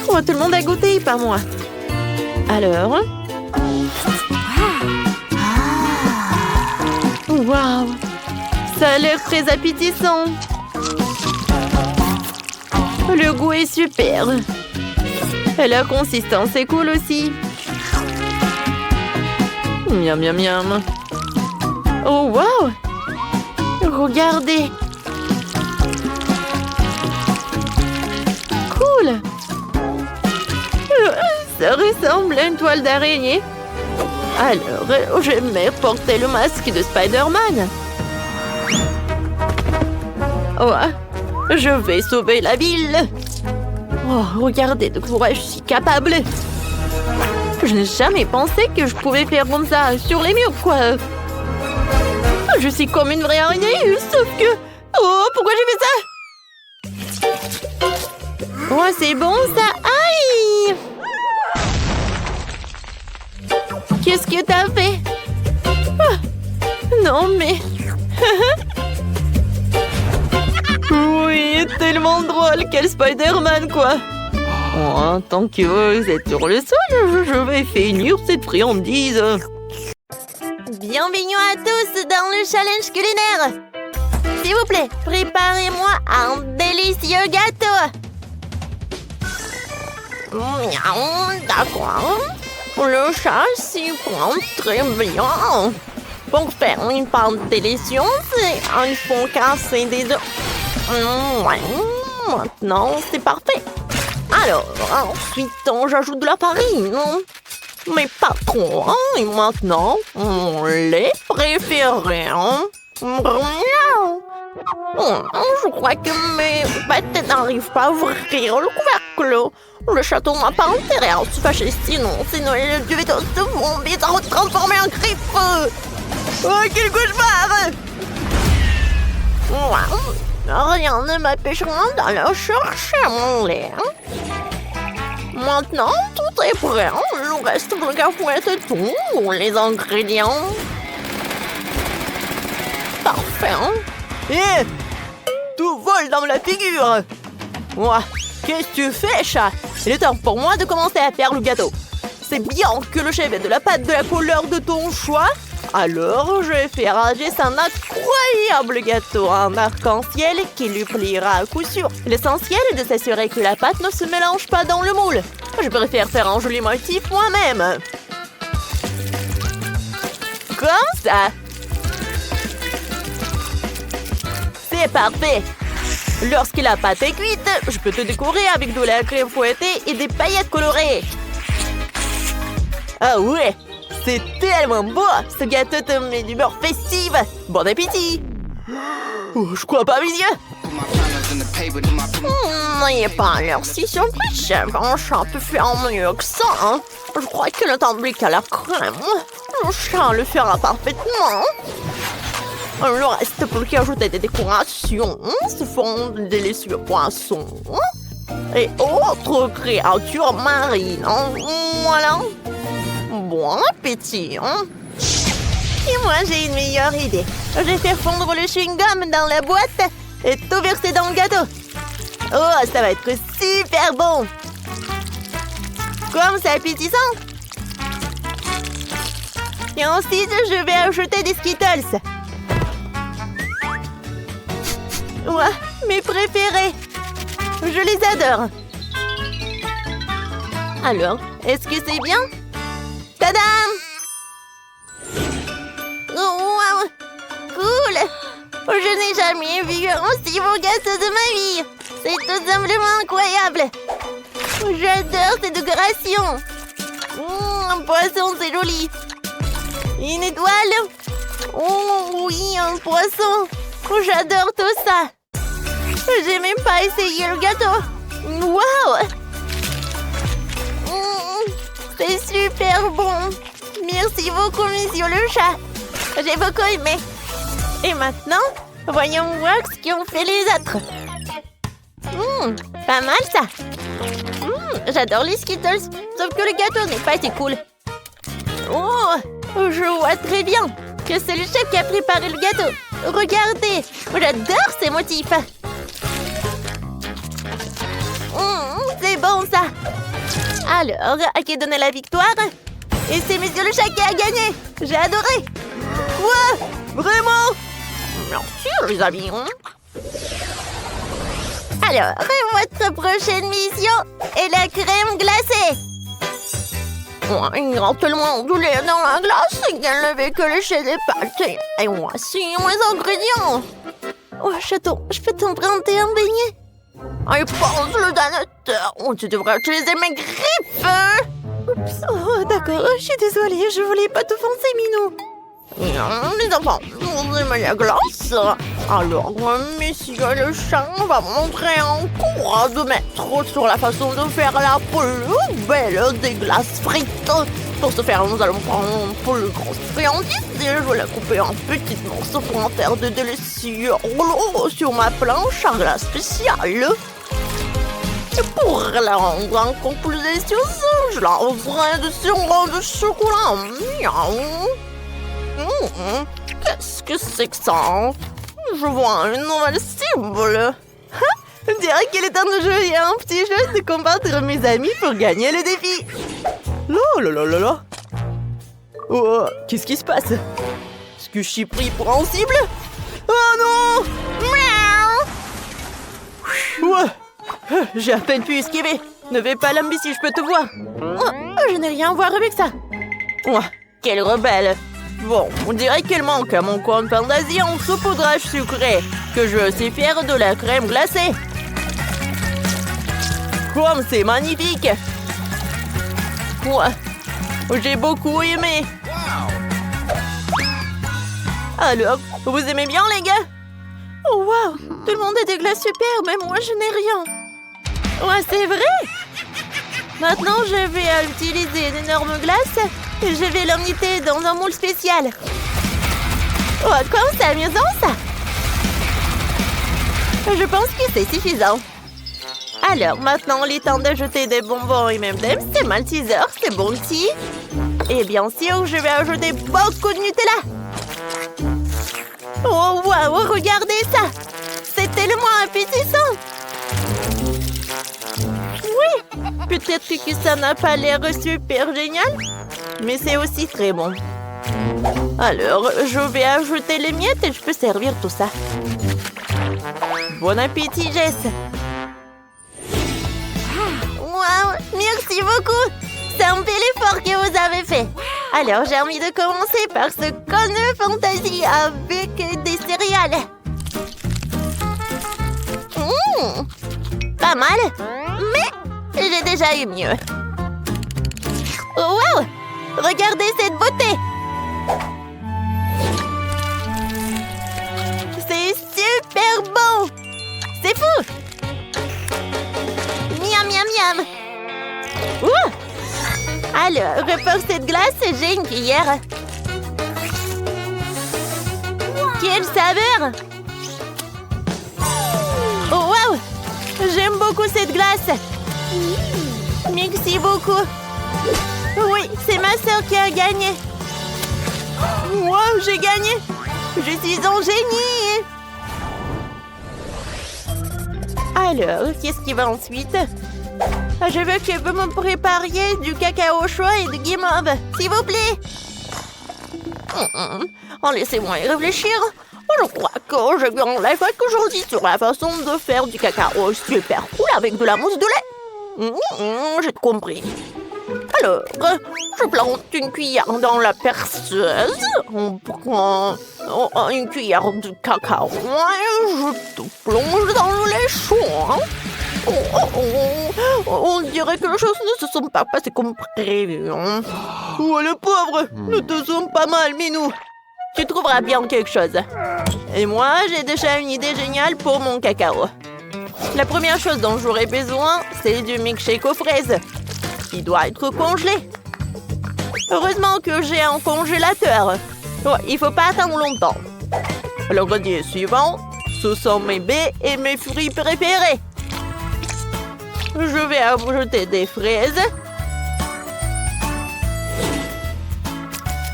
Oh, tout le monde a goûté, pas moi. Alors... Waouh! Ça a l'air très appétissant. Le goût est super. Et la consistance est cool aussi. Miam, miam, miam. Oh, waouh! Regardez. Cool. Ça ressemble à une toile d'araignée. Alors, je vais porter le masque de Spider-Man. Oh, je vais sauver la ville. Oh, regardez de quoi je suis capable. Je n'ai jamais pensé que je pouvais faire comme ça sur les murs, quoi. Je suis comme une vraie araignée, sauf que... Oh, pourquoi j'ai fait ça? Oh, c'est bon, ça. Aïe! Qu'est-ce que t'as fait? Ah, non, mais... Oui, tellement drôle. Quel Spider-Man, quoi. Oh, tant que vous êtes sur le sol, je vais finir cette friandise. Bienvenue à tous dans le challenge culinaire. S'il vous plaît, préparez-moi un délicieux gâteau. Miaou, d'accord. Le chat s'y prend très bien. Pour faire une pâte délicieuse, il faut casser des œufs. Ouais, maintenant, c'est parfait. Alors, ensuite, j'ajoute de la farine. Mais pas trop. Et maintenant, mon lait préféré. Je crois que mes bêtes n'arrivent pas à ouvrir le couvercle. Le château n'a pas intérêt à se fâcher, sinon le dieu de mon bide à transformer en griffe. Oh, quel cauchemar! Rien ne m'empêchera d'aller chercher mon lait. Maintenant, tout est prêt. Il reste plus qu'à fouetter tous les ingrédients. Parfait. Hé! Tout vole dans la figure! Ouah, qu'est-ce que tu fais, chat? Il est temps pour moi de commencer à faire le gâteau. C'est bien que le chef ait de la pâte de la couleur de ton choix. Alors, je vais faire agir un incroyable gâteau en arc-en-ciel qui lui plaira à coup sûr. L'essentiel est de s'assurer que la pâte ne se mélange pas dans le moule. Je préfère faire un joli motif moi-même. Comme ça. C'est parfait. Lorsque la pâte est cuite, je peux te décorer avec de la crème fouettée et des paillettes colorées. Ah ouais! C'est tellement beau! Ce gâteau te met d'humeur festive! Bon appétit! Oh, je crois pas mes yeux! N'ayez pas l'air si surpris, chef. Un chat peut faire mieux que ça, hein. Je crois que le tamblique à la crème, le chat le fera parfaitement. Le reste, pour lui ajouter des décorations, ce font de délicieux poissons et autres créatures marines. Voilà. Bon appétit. Et moi, j'ai une meilleure idée. Je vais faire fondre le chewing-gum dans la boîte et tout verser dans le gâteau. Oh, ça va être super bon. Comme c'est appétissant. Et ensuite, je vais ajouter des Skittles. Ouais, mes préférés. Je les adore. Alors, est-ce que c'est bien? Tadam! Wow! Cool! Je n'ai jamais vu un si beau gâteau de ma vie. C'est tout simplement incroyable. J'adore cette décoration. Un poisson, c'est joli. Une étoile. Oh oui, un poisson. J'adore tout ça. J'ai même pas essayé le gâteau. Wow! C'est super bon. Merci beaucoup, monsieur le chat. J'ai beaucoup aimé. Et maintenant, voyons voir ce qu'ont fait les autres. Pas mal ça. J'adore les Skittles, sauf que le gâteau n'est pas assez cool. Oh, je vois très bien que c'est le chef qui a préparé le gâteau. Regardez, j'adore ces motifs. C'est bon ça. Alors, à qui donner la victoire? Et c'est monsieur le chat qui a gagné. J'ai adoré. Quoi? Vraiment? Merci les amis. Alors, votre prochaine mission est la crème glacée. Il y a tellement de lait dans la glace qu'elle ne fait que lécher des pâtes. Et voici mes ingrédients. Oh, chaton, je peux t'emprunter un beignet? Et pense le danateur. Tu devrais utiliser mes griffes. Oups. Oh, d'accord, je suis désolée, je voulais pas t'offenser, Minou. Les enfants, vous aimez la glace? Alors, monsieur le chat va montrer un cours de maître sur la façon de faire la plus belle des glaces frites. Pour ce faire, nous allons prendre une plus grosse friandise et je vais la couper en petits morceaux pour en faire de délicieux rouleaux sur ma planche à glace spéciale. Et pour la rendre encore plus délicieuse, je la rosserai de sirop de chocolat. Miaou. Qu'est-ce que c'est que ça? Je vois une nouvelle cible. On dirait qu'il est temps de jouer à un petit jeu de combattre mes amis pour gagner le défi. Là. Oh, qu'est-ce qui se passe? Est-ce que je suis pris pour un cible? Oh non! Miaou! Ouais, j'ai à peine pu esquiver. Ne vais pas l'embêter si je peux te voir. Oh, je n'ai rien à voir avec ça. Oh, quelle rebelle! Bon, on dirait qu'elle manque à mon compte fantaisie en saupoudrage sucré, que je sais faire de la crème glacée. Comme c'est magnifique! Ouais, j'ai beaucoup aimé. Alors, vous aimez bien les gars? Oh wow, tout le monde a des glaces super, mais moi je n'ai rien. Ouais, c'est vrai! Maintenant, je vais utiliser une énorme glace et je vais l'emmener dans un moule spécial. Oh, comme c'est amusant, ça! Je pense que c'est suffisant. Alors, maintenant, il est temps d'ajouter des bonbons et même des Malteser, c'est bon petit. Et bien sûr, je vais ajouter beaucoup de Nutella. Oh, wow, regardez ça! C'est tellement appétissant! Oui, peut-être que ça n'a pas l'air super génial, mais c'est aussi très bon. Alors, je vais ajouter les miettes et je peux servir tout ça. Bon appétit, Jess! Wow, merci beaucoup! C'est un bel effort que vous avez fait. Alors, j'ai envie de commencer par ce conne fantaisie avec des céréales. Pas mal, mais j'ai déjà eu mieux. Wow! Regardez cette beauté! C'est super bon! Alors, pour cette glace, j'ai une cuillère. Quelle saveur! Oh, wow! J'aime beaucoup cette glace. Merci beaucoup. Oui, c'est ma sœur qui a gagné. Wow, j'ai gagné. Je suis un génie. Alors, qu'est-ce qui va ensuite? Je veux que vous me prépariez du cacao chaud et de guimauve, s'il vous plaît. Laissez-moi y réfléchir. Je crois que je gagne la fête aujourd'hui sur la façon de faire du cacao super cool avec de la mousse de lait. J'ai compris. Alors, je plante une cuillère dans la perceuse. On prend une cuillère de cacao et je te plonge dans le lait chaud. On dirait que les choses ne se sont pas passées comme prévu. Oh, le pauvre, nous te sommes pas mal, Minou. Tu trouveras bien quelque chose. Et moi, j'ai déjà une idée géniale pour mon cacao. La première chose dont j'aurai besoin, c'est du milkshake aux fraises. Il doit être congelé. Heureusement que j'ai un congélateur. Ouais, il faut pas attendre longtemps. L'ingrédient suivant, ce sont mes baies et mes fruits préférés. Je vais ajouter des fraises,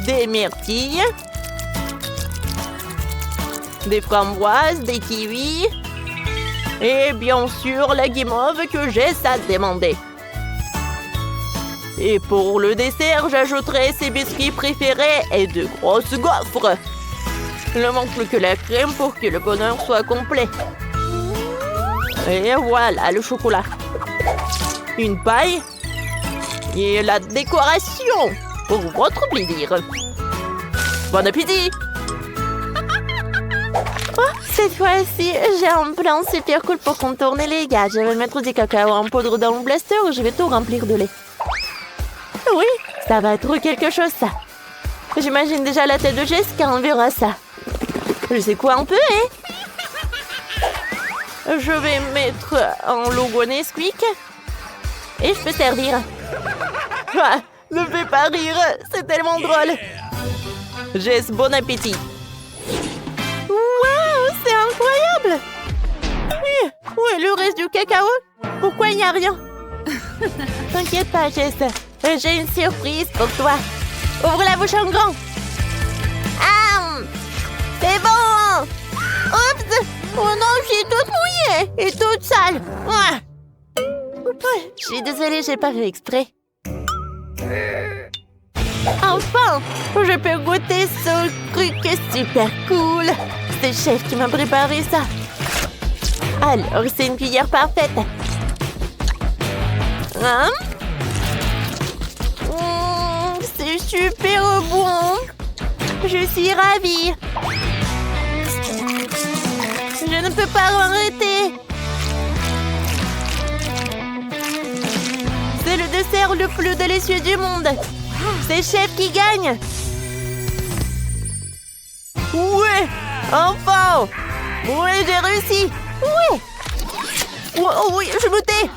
des myrtilles, des framboises, des kiwis et bien sûr la guimauve que j'ai ça demandé. Et pour le dessert, j'ajouterai ses biscuits préférés et de grosses gaufres. Il ne manque plus que la crème pour que le bonheur soit complet. Et voilà le chocolat. Une paille et la décoration pour votre plaisir. Bon appétit! Oh, cette fois-ci, j'ai un plan super cool pour contourner les gars. Je vais mettre du cacao en poudre dans le blaster et je vais tout remplir de lait. Oui, ça va être quelque chose, ça. J'imagine déjà la tête de Jess quand on verra ça. Je sais quoi un peu, hein? Je vais mettre un logo Nesquik. Et je peux servir. Ah, ne fais pas rire, c'est tellement drôle. Jess, bon appétit. Waouh, c'est incroyable. Oui, où est le reste du cacao? Pourquoi il n'y a rien? T'inquiète pas, Jess. J'ai une surprise pour toi. Ouvre la bouche en grand. Ah, c'est bon. Oups. Oh non, je suis toute mouillée et toute sale. Ah. Je suis désolée, j'ai pas fait exprès. Enfin, je peux goûter ce truc super cool. C'est le chef qui m'a préparé ça. Alors, c'est une cuillère parfaite. Hein? C'est super bon. Je suis ravie. Je ne peux pas arrêter. C'est le dessert le plus délicieux du monde. C'est chef qui gagne. Ouais, enfin. Ouais, j'ai réussi. Ouais. Oh, oui, je me tais.